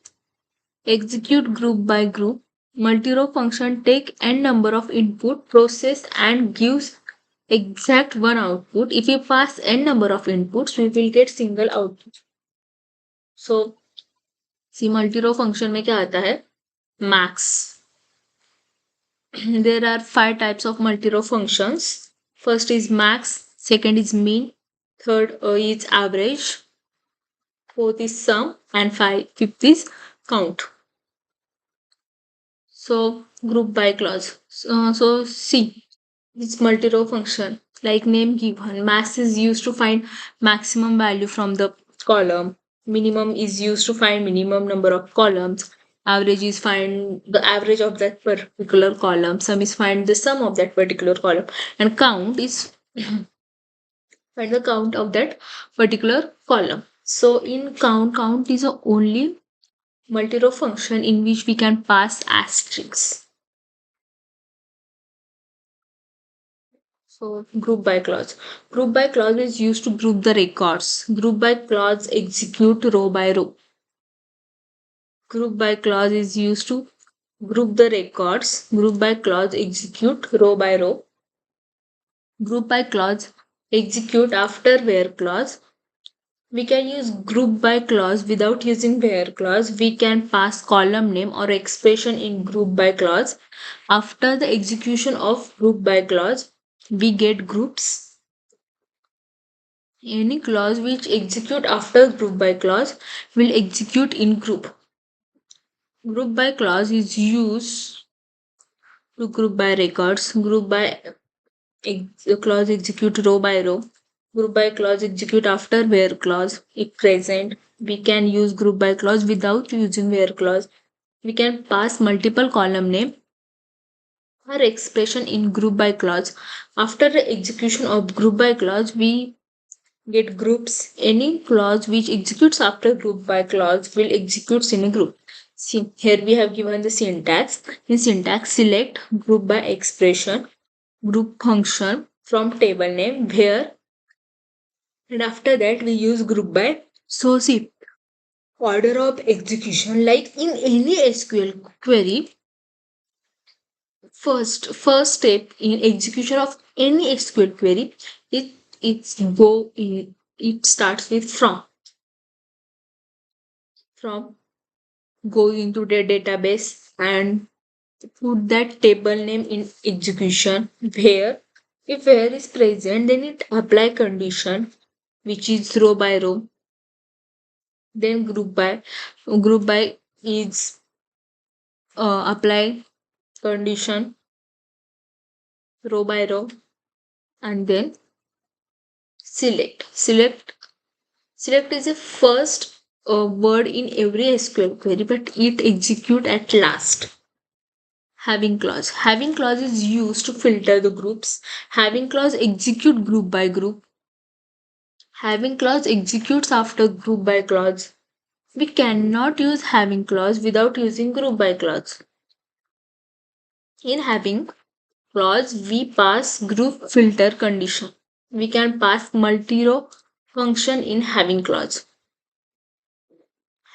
execute group by group. Multi-row function take n number of input, process and gives exact one output. If you pass n number of inputs, we will get single output. So, see multi-row function में क्या आता है? Max. There are 5 types of multi-row functions. First is max, second is mean, third is average, fourth is sum, and fifth is count. So group by clause. So see, this multi-row function like name given. Max is used to find maximum value from the column. Minimum is used to find minimum number of columns. Average is find the average of that particular column. Sum is find the sum of that particular column. And count is find the count of that particular column. So in count is the only multi-row function in which we can pass asterisks. So group by clause. Group by clause is used to group the records. Group by clause execute row by row. Group by clause is used to group the records. Group by clause execute row by row. Group by clause execute after where clause. We can use group by clause without using where clause. We can pass column name or expression in group by clause. After the execution of group by clause, we get groups. Any clause which execute after group by clause will execute in group. Group by clause is used to group by records. Group by clause execute row by row. Group by clause execute after where clause. If present, we can use group by clause without using where clause. We can pass multiple column name or expression in group by clause. After the execution of group by clause, we get groups. Any clause which executes after group by clause will execute in a group. See, here we have given the syntax. In syntax, select group by expression, group function from table name where, and after that we use group by. So see, order of execution, like in any SQL query, first step in execution of any SQL query, it it's go in it starts with from go into the database and put that table name in execution where, if where is present, then it apply condition which is row by row. Then group by is apply condition row by row, and then select is a first word in every SQL query, but it execute at last. Having clause is used to filter the groups. Having clause execute group by group. Having clause executes after group by clause. We cannot use having clause without using group by clause. In having clause, we pass group filter condition. We can pass multi-row function in having clause.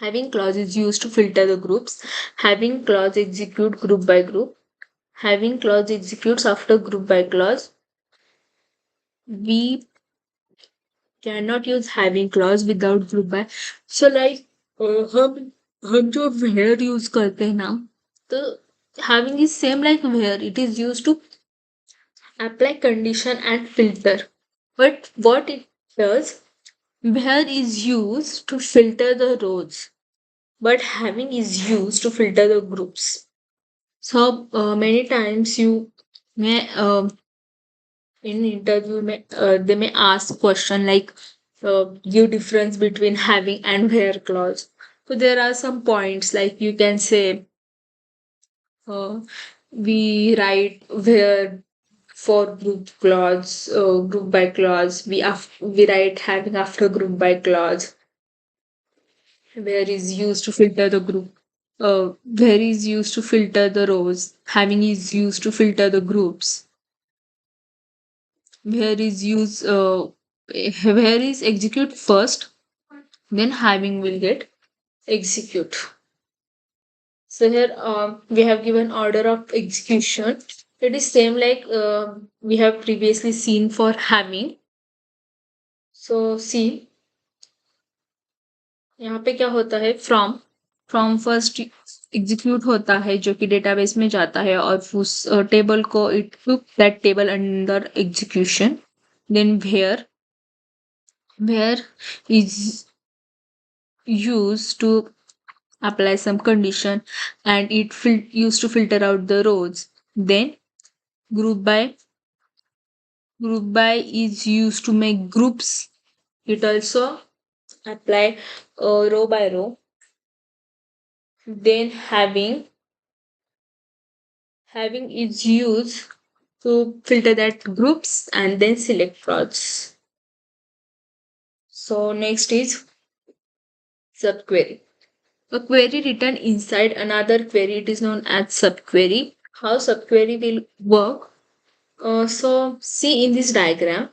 Having clause is used to filter the groups. Having clause execute group by group. Having clause executes after group by clause. We cannot use having clause without group by. So like हम जो where use करते हैं ना, तो having is same like where. It is used to apply condition and filter. But what it does, where is used to filter the rows, but having is used to filter the groups. So many times you may in interview they may ask question like give difference between having and where clause. So there are some points like you can say uh, we write where for group by clause. We write having after group by clause. Where is used to filter the group. Where is used to filter the rows. Having is used to filter the groups. Where is where is execute first, then having will get execute. So here we have given order of execution. It is same like we have previously seen for having. So see, यहाँ पे क्या होता है, from first execute होता है जो कि database में जाता है और उस टेबल को it put that table under execution. Then where is used to apply some condition and it used to filter out the rows. Then group by is used to make groups. It also apply row by row. Then having is used to filter that groups and then select rows. So next is subquery. A query written inside another query, it is known as subquery. How subquery will work? So see in this diagram,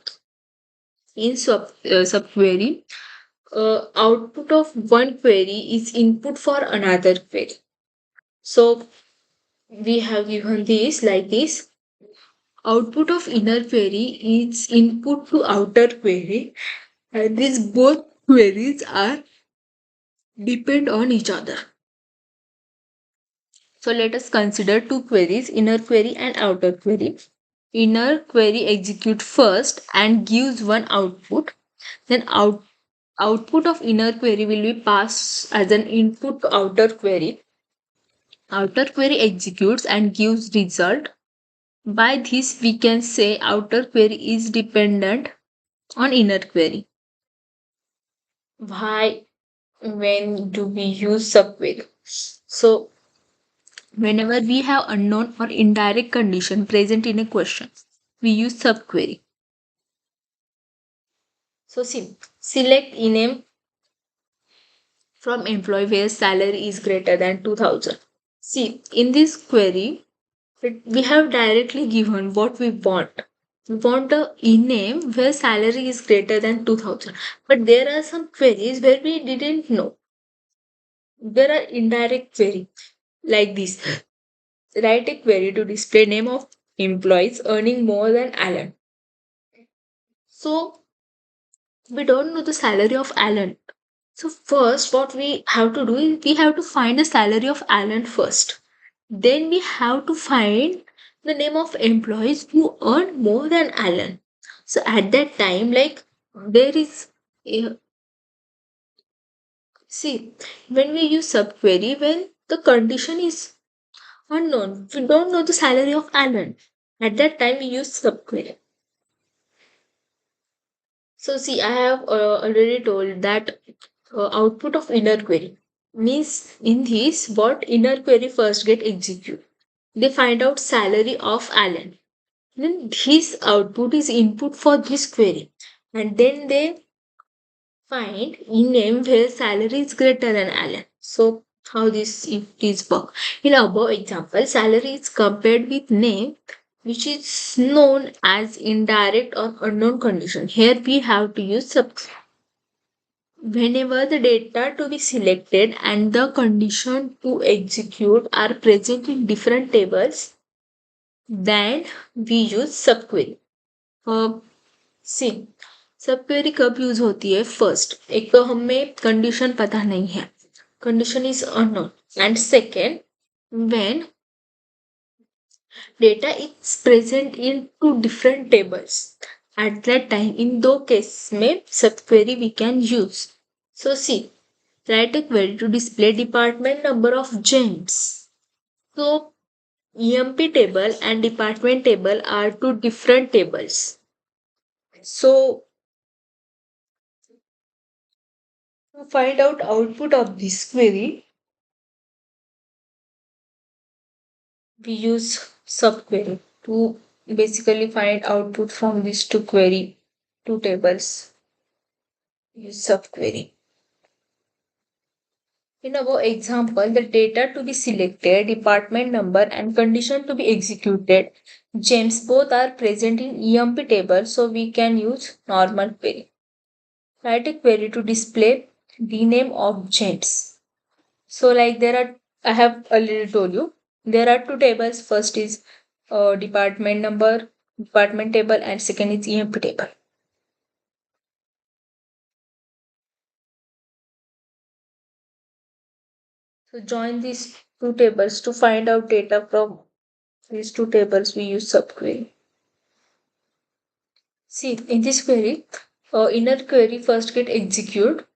in subquery, output of one query is input for another query. So we have given this like this. Output of inner query is input to outer query, and these both queries are depend on each other. So let us consider two queries, inner query and outer query. Inner query executes first and gives one output. Then output of inner query will be passed as an input to outer query. Outer query executes and gives result. By this we can say outer query is dependent on inner query. Why when do we use subquery? So whenever we have unknown or indirect condition present in a question, we use subquery. So see, select ename from employee where salary is greater than 2000. See, in this query, we have directly given what we want. We want a ename where salary is greater than 2000. But there are some queries where we didn't know. There are indirect query like this. Write a query to display name of employees earning more than Alan. So we don't know the salary of Alan. So first what we have to do is we have to find the salary of Alan first. Then we have to find the name of employees who earn more than Alan. So at that time, like there is a, see, when we use subquery, when the condition is unknown, we don't know the salary of Alan. At that time, we use subquery. So see, I have already told that output of inner query means in this what inner query first get executed. They find out salary of Alan. Then this output is input for this query, and then they find in name where salary is greater than Alan. So how this it is work? In above example, salary is compared with name which is known as indirect or unknown condition. Here we have to use sub. Whenever the data to be selected and the condition to execute are present in different tables, then we use subquery. सी सब query कब use होती है first एक तो हमें condition पता नहीं है condition is unknown and second when data is present in two different tables at that time इन दो केस में subquery we can use so see write a query to display department number of gems so emp table and department table are two different tables so to find out output of this query, we use subquery to basically find output from these two query, two tables. Use subquery. In our example, the data to be selected, department number and condition to be executed, gems both are present in EMP table, so we can use normal query. Write a query to display the name of gems. So like there are, I have already told you, there are two tables. First is department number, department table, and second is EMP table. So join these two tables to find out data from these two tables. We use subquery. See in this query, inner query first get execute.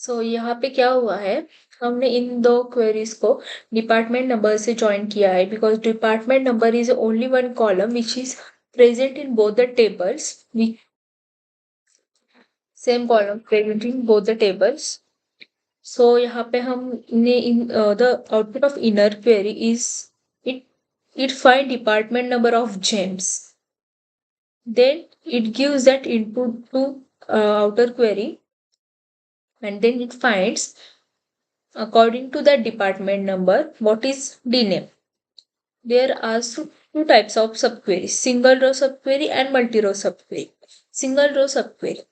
सो यहाँ पे क्या हुआ है हमने इन दो queries को department number से join किया है because department number is only one column which is present in both the tables we same column present in both the tables so यहाँ पे हमने in the output of inner query is it it find department number of gems then it gives that input to outer query and then it finds according to the department number. What is DNAME? There are two types of subqueries: single row subquery and multi row subquery. Single row subquery: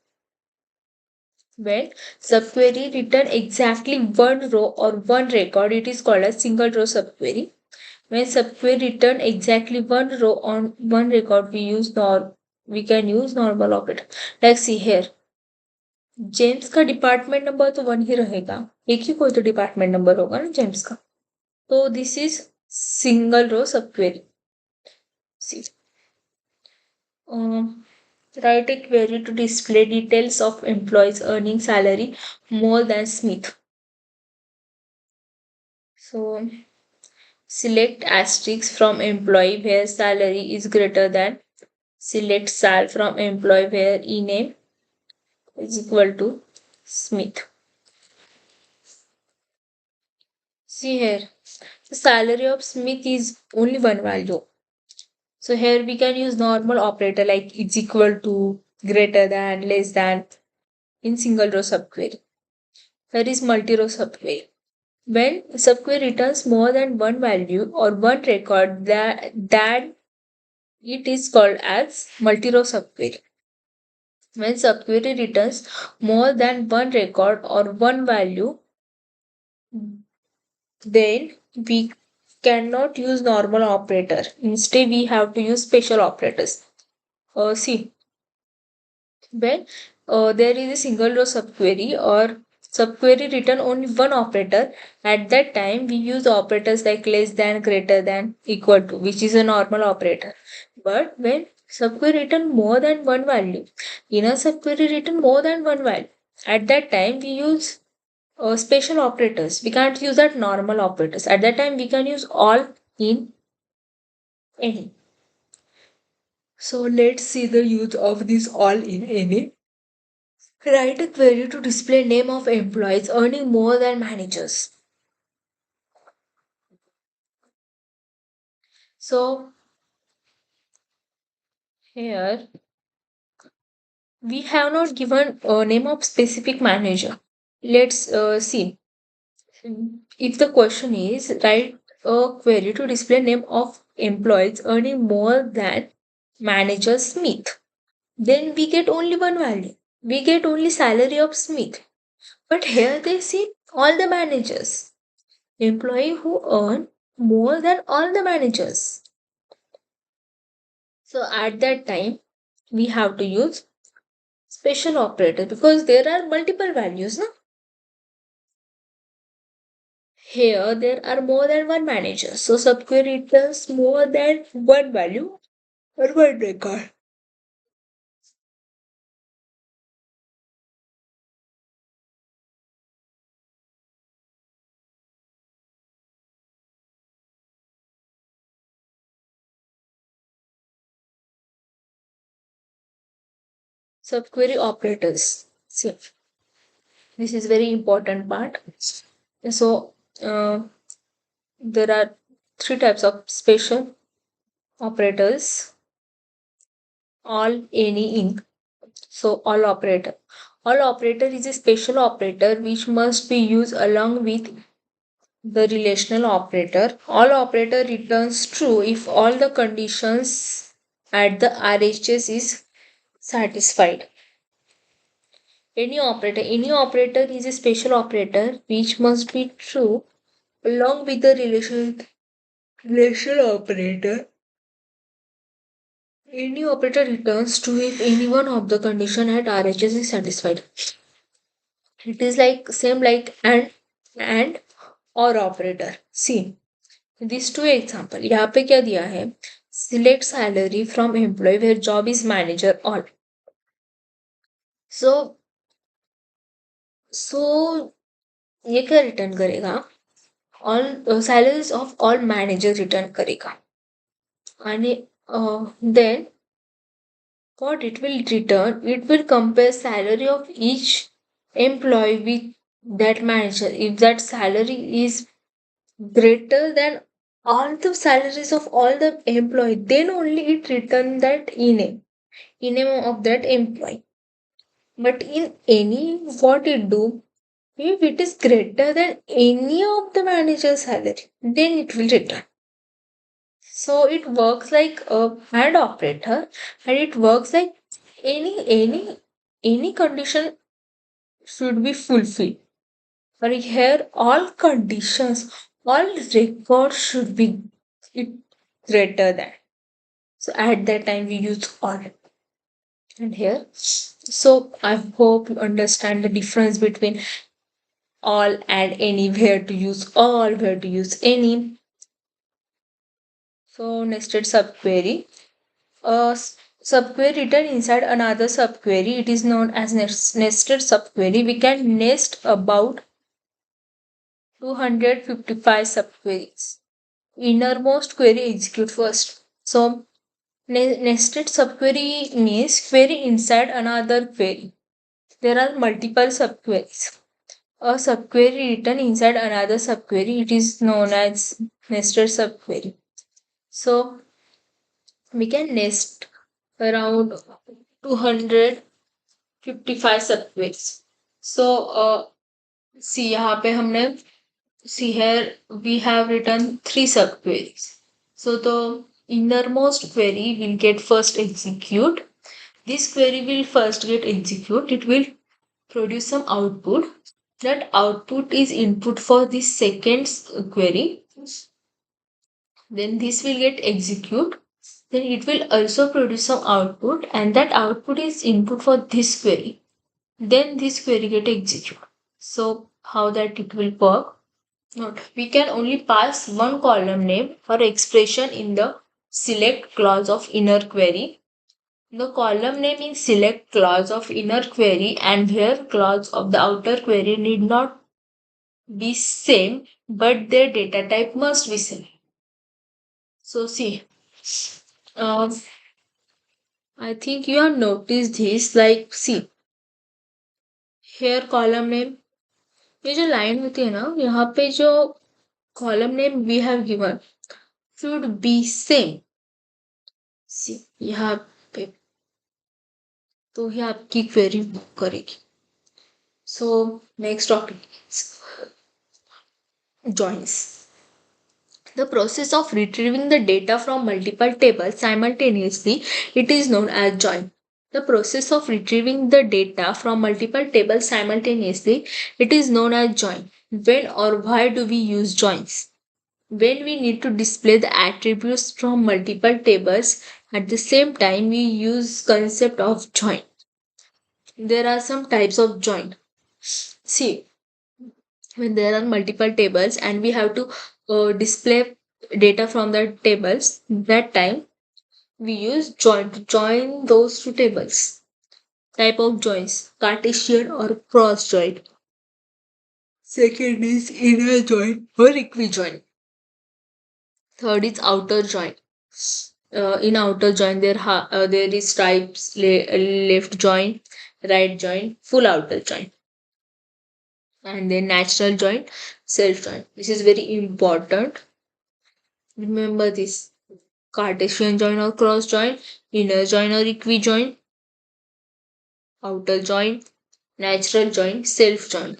when subquery return exactly one row or one record, it is called as single row subquery. When subquery return exactly one row on one record, we can use normal operator. Like see here, James का department number तो one ही रहेगा, एक ही कोई तो department number होगा ना James का, तो this is single row subquery. See write a query to display details of employees earning salary more than Smith. So select asterisk from employee where salary is greater than. Select sal from employee where e-name is equal to Smith. See here, the salary of Smith is only one value. So here we can use normal operator like it's equal to, greater than, less than in single row subquery. Here is multi-row subquery. When subquery returns more than one value or one record, that it is called as multi-row subquery. When subquery returns more than one record or one value, then we cannot use normal operator. Instead, we have to use special operators. See, when there is a single row subquery or subquery return only one operator, at that time we use operators like less than, greater than, equal to, which is a normal operator. But when subquery return more than one value, in a subquery return more than one value, at that time we use special operators. We can't use that normal operators. At that time we can use all in any. So let's see the use of this all in any. Write a query to display name of employees earning more than managers. So here we have not given a name of specific manager. Let's see. If the question is write a query to display name of employees earning more than manager Smith, then we get only one value. We get only salary of Smith. But here they see all the managers. Employee who earn more than all the managers. So at that time, we have to use special operator because there are multiple values. No? Here there are more than one manager. So subquery returns more than one value or one record. Subquery operators. See, this is very important part. So there are three types of special operators: all, any, ink. So all operator. All operator is a special operator which must be used along with the relational operator. All operator returns true if all the conditions at the RHS is satisfied. Any operator is a special operator which must be true along with the relational operator. Any operator returns true if any one of the condition at RHS is satisfied. It is like same like and or operator. See these two example. यहाँ पे क्या दिया है? Select salary from employee where job is manager all. So so ये क्या return करेगा? All salaries of all manager return करेगा. आणि then what it will return? It will compare salary of each employee with that manager. If that salary is greater than all the salaries of all the employee, then only it return that e-name of that employee. But in any, what it do, If it is greater than any of the manager's salary, then it will return. So it works like a AND operator, and it works like any condition should be fulfilled. But here, all conditions, all records should be it greater than. So at that time, we use all. And here, so I hope you understand the difference between all and any, where to use all, where to use any. So nested subquery. A subquery written inside another subquery, it is known as nested subquery. We can nest about 255 subqueries. Innermost query execute first. So nested subquery means query inside another query. There are multiple subqueries. A subquery written inside another subquery, it is known as nested subquery. So we can nest around 255 subqueries. So see यहाँ पे हमने see here we have written three subqueries. So the innermost query will get first execute. This query will first get execute. It will produce some output. That output is input for the second query. Then this will get execute. Then it will also produce some output, and that output is input for this query. Then this query get execute. So how that it will work? Note, we can only pass one column name or expression in the select clause of inner query. The column name in select clause of inner query and where clause of the outer query need not be same, but their data type must be same. So see, um, I think you have noticed this. Like see, here column name, ये जो line होती है ना, यहाँ पे जो column name we have given should be same. See, यहाँ पे तो ही आपकी क्वेरी करेगी. So next topic is joins. The process of retrieving the data from multiple tables simultaneously, it is known as join. The process of retrieving the data from multiple tables simultaneously, it is known as join. When or why do we use joins? When we need to display the attributes from multiple tables at the same time, we use concept of join. There are some types of join. See, when there are multiple tables and we have to display data from the tables, that time we use join to join those two tables. Type of joins: Cartesian or cross join. Second is inner join or equijoin. Third is outer join. In outer join there is types left join, right join, full outer join, and then natural join, self join. This is very important. Remember this: Cartesian join or cross join, inner join or equijoin, outer join, natural join, self join.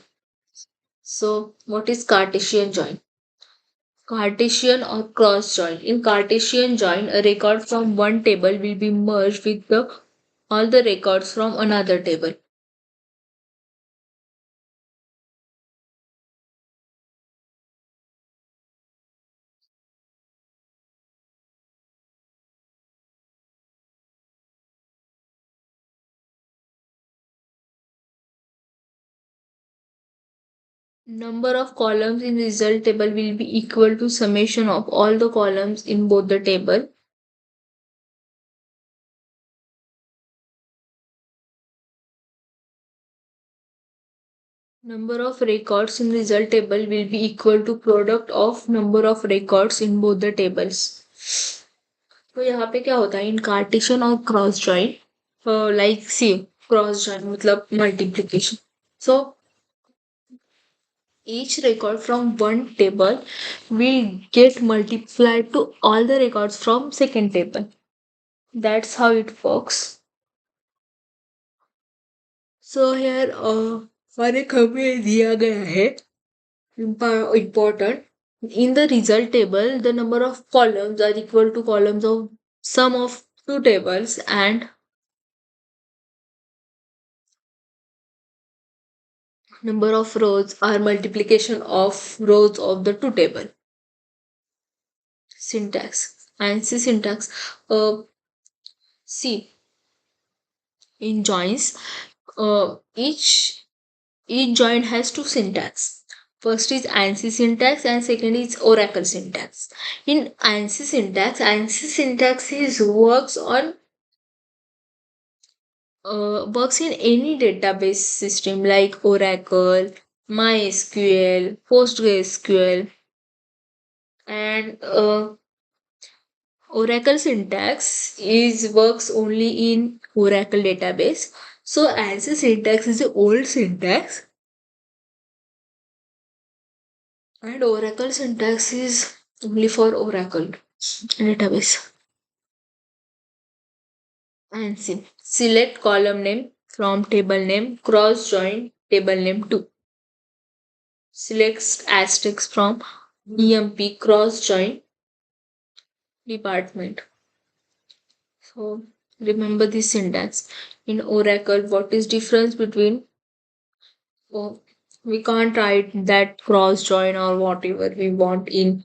So, what is Cartesian join? Cartesian or cross join. In Cartesian join, a record from one table will be merged with all the records from another table. Number of columns in result table will be equal to summation of all the columns in both the table. Number of records in result table will be equal to product of number of records in both the tables. तो यहाँ पे क्या होता है इन Cartesian और cross join like सी cross join मतलब multiplication. So each record from one table will get multiplied to all the records from second table. That's how it works. So here और एक हमें दिया गया है important. In the result table, the number of columns are equal to columns of sum of two tables, and number of rows are multiplication of rows of the two table. Syntax. ANSI syntax. See, in joins, each join has two syntax. First is ANSI syntax and second is Oracle syntax. In ANSI syntax is works in any database system like Oracle, MySQL, PostgreSQL, and Oracle syntax is works only in Oracle database. So ANSI syntax is the old syntax, and Oracle syntax is only for Oracle database. ANSI. Select column name from table name, cross join table name 2. Select asterisk from EMP, cross join department. So remember this syntax. In Oracle, what is difference between, oh, we can't write that cross join or whatever we want in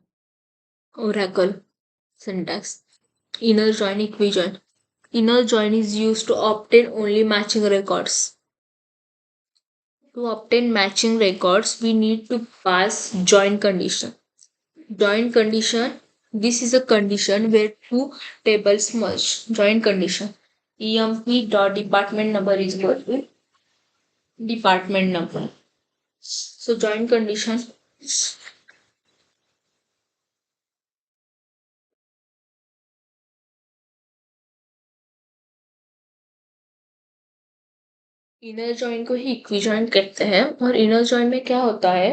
Oracle syntax. Inner join, equijoin. Inner join is used to obtain only matching records. To obtain matching records, we need to pass join condition. Join condition, this is a condition where two tables merge. Join condition. emp dot department number is equal to department number. So join condition, inner join को ही इक्विजॉइन कहते हैं। और inner join में क्या होता है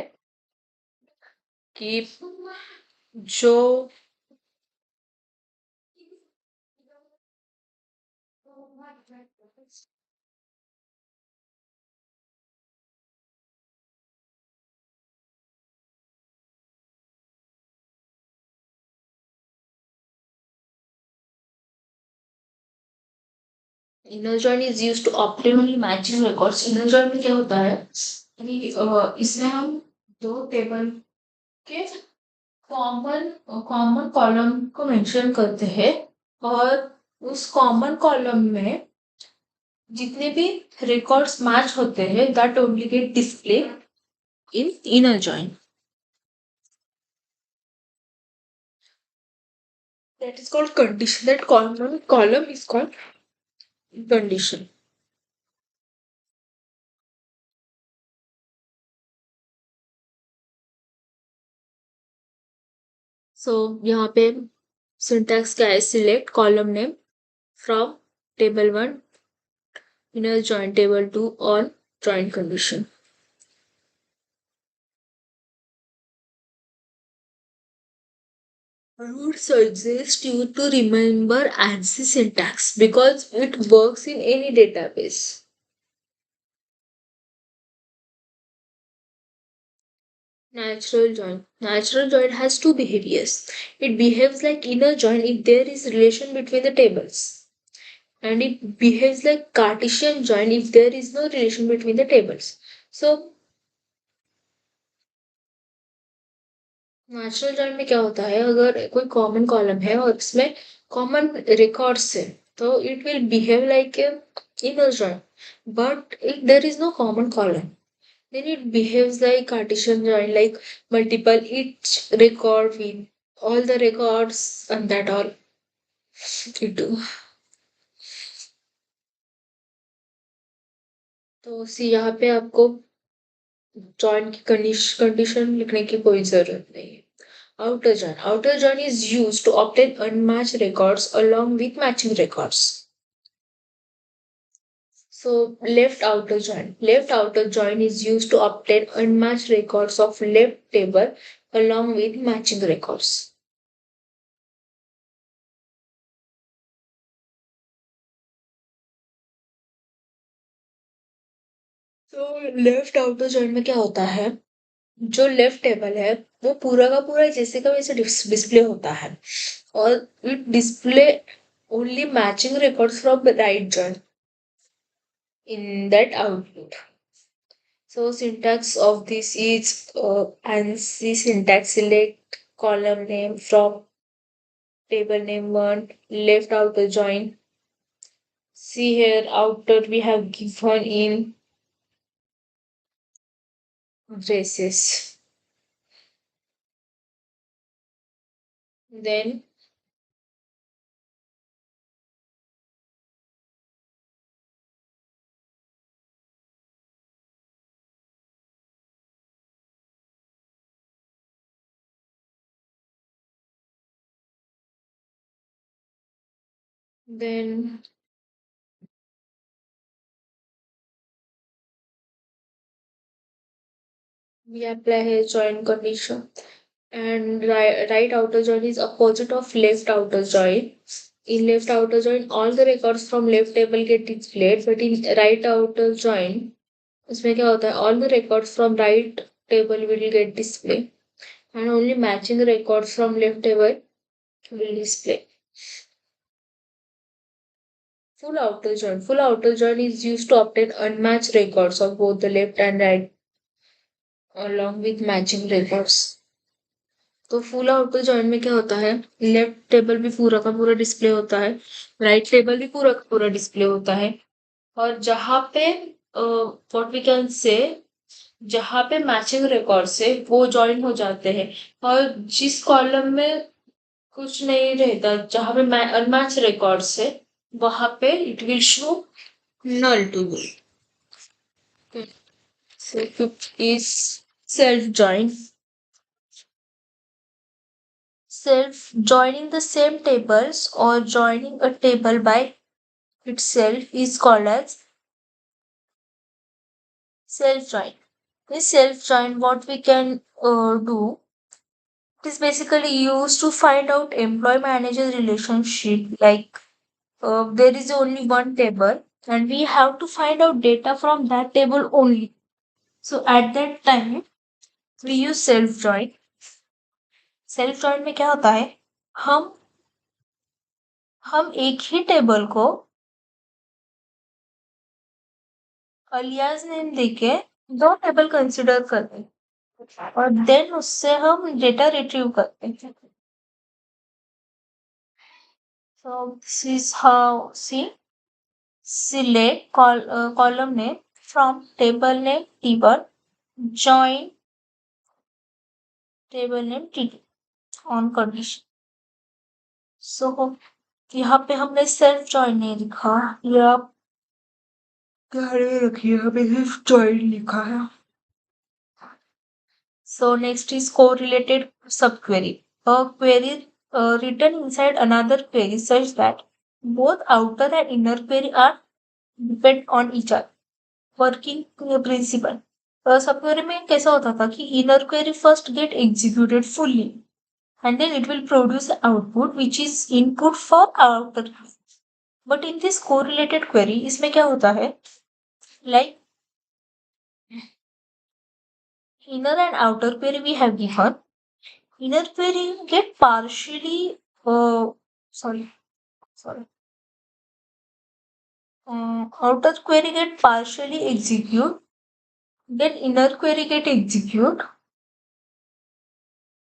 कि जो inner join is used to optimally matching records. Inner join में क्या होता है कि इसमें हम दो टेबल के कॉमन कॉमन कॉलम को मेंशन करते हैं, और उस कॉमन कॉलम में जितने भी रिकॉर्ड्स मैच होते हैं that only get display in inner join. That is called condition. That common column is called condition. So यहाँ पे syntax क्या है? Select column name from table 1 inner join table 2 on join condition. I would suggest you to remember ANSI syntax because it works in any database. Natural join. Natural join has two behaviors. It behaves like inner join if there is relation between the tables, and it behaves like Cartesian join if there is no relation between the tables. So natural join में क्या होता है, अगर कोई common column है और इसमें common records है तो it will behave like inner join, but if there is no common column then it behaves like Cartesian join, like multiple each record with all the records and that all it do. तो सी यहाँ पे आपको join की condition लिखने की कोई जरूरत नहीं है। Outer join. Outer join is used to obtain unmatched records along with matching records. So left outer join. Left outer join is used to obtain unmatched records of left table along with matching records. So तो left outer join में क्या होता है, जो left table है वो पूरा का पूरा जैसे का वैसे डिस्प्ले होता है, और it display only matching records from the right join in that output. So syntax of this is ANSI syntax: select column name from table name 1, left outer join. See here outer we have given in braces. Then then we apply here join condition, and right outer join is opposite of left outer join. In left outer join, all the records from left table get displayed, but in right outer join, इसमें क्या होता है, all the records from right table will get displayed, and only matching records from left table will display. Full outer join. Full outer join is used to obtain unmatched records of both the left and right along with matching records. तो full outer join में क्या होता है, left table भी पूरा का पूरा display होता है, राइट टेबल भी पूरा का पूरा डिस्प्ले होता है, और जहां पे व्हाट वी कैन से, जहां पे मैचिंग रिकॉर्ड से वो ज्वाइन हो जाते हैं, और जिस कॉलम में कुछ नहीं रहता, जहां पे अनमैच रिकॉर्ड से, वहां पे it will show null to you. So fifth is self join. Self joining the same tables or joining a table by itself is called as self join. This self join, what we can do, it is basically used to find out employee manager relationship. Like there is only one table and we have to find out data from that table only. So at that time we use self join. Self join में क्या होता है, हम एक ही table को alias name देके दो table consider करते हैं और देन उससे हम डेटा रिट्रीव करते हैं. So this is how, see, select column name from table name T1, join table name T2 on condition. So यहाँ पे हमने सेल्फ जॉइन नहीं लिखा, ये आप ध्यान में रखिए, हमें सिर्फ जॉइन लिखा है. So next is correlated subquery. A query written inside another query such that both outer and inner query are depend on each other. Working principle. Subquery में कैसा होता था कि inner query first get executed fully and then it will produce output which is input for outer. But in this correlated query इसमें क्या होता है, like inner and outer query we have given. Inner query get partially sorry outer query get partially execute, then inner query get execute,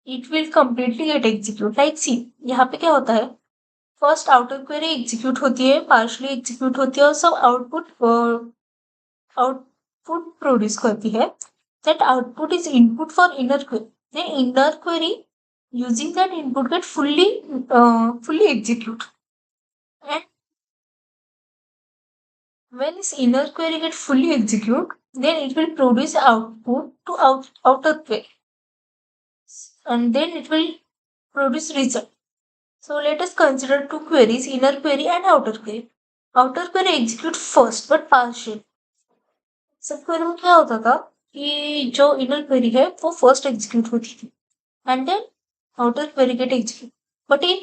it will completely get execute. Like see, यहाँ पे क्या होता है, first outer query execute होती है, partially execute होती है और सब आउटपुट प्रोड्यूस करती है. That output is input for inner query. then inner query using that input get fully execute, and when this inner query get fully execute, then it will produce output to outer query, and then it will produce result. So let us consider two queries, inner query and outer query. Outer query execute first but partial. सब query में क्या होता था कि जो inner query है वो first execute होती थी and then outer query get execute. But in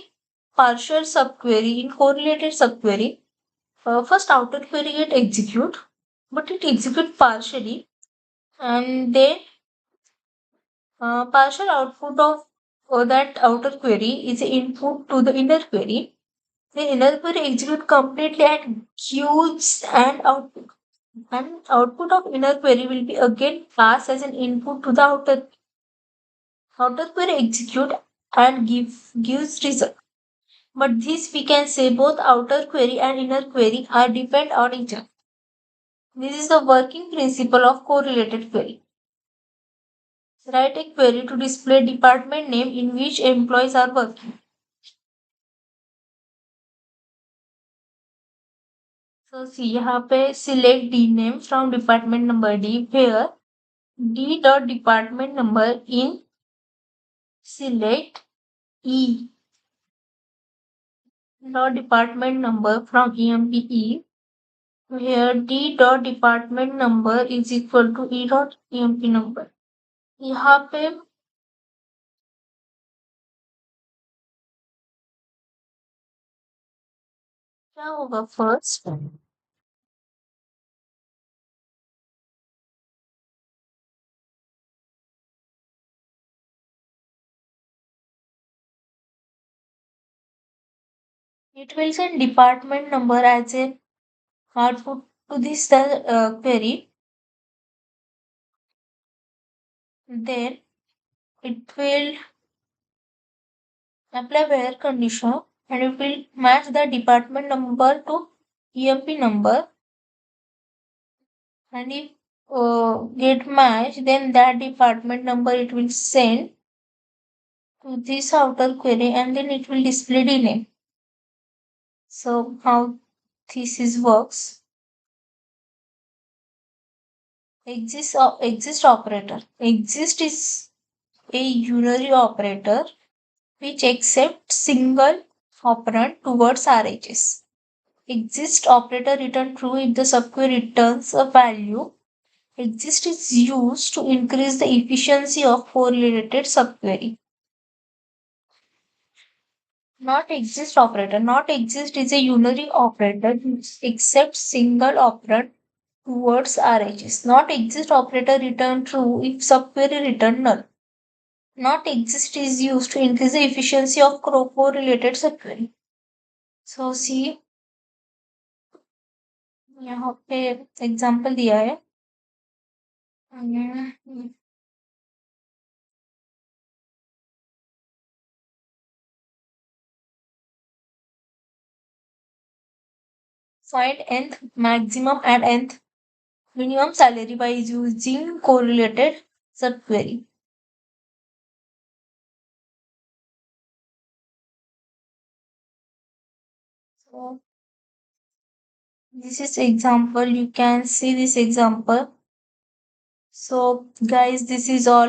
partial subquery, in correlated subquery, first outer query get execute, but it execute partially And then partial output of that outer query is input to the inner query. The inner query executes completely and gives an output. And output of inner query will be again passed as an input to the outer query execute and gives result. But this we can say both outer query and inner query are depend on each other. This is the working principle of correlated query. Write a query to display department name in which employees are working. So see यहाँ पे select D name from department number D where D dot department number in select E dot department number from EMPE where D dot department number is equal to E dot EMP number. यहाँ पे क्या होगा first? It will send department number as a output to this query. Then it will apply where condition and it will match the department number to EMP number. And if get matched, then that department number it will send to this outer query and then it will display the name. So how this is works? Exist operator. Exist is a unary operator which accepts single operand towards RHS. Exist operator return true if the subquery returns a value. Exist is used to increase the efficiency of correlated subquery. Not exist operator. Not exist is a unary operator which accepts single operand towards RHS. Not exist operator return true if subquery return null. Not exist is used to increase the efficiency of correlated subquery. So see यहाँ पे example दिया है find nth maximum and nth minimum salary by using correlated subquery. So this is example. You can see this example. So guys, this is all.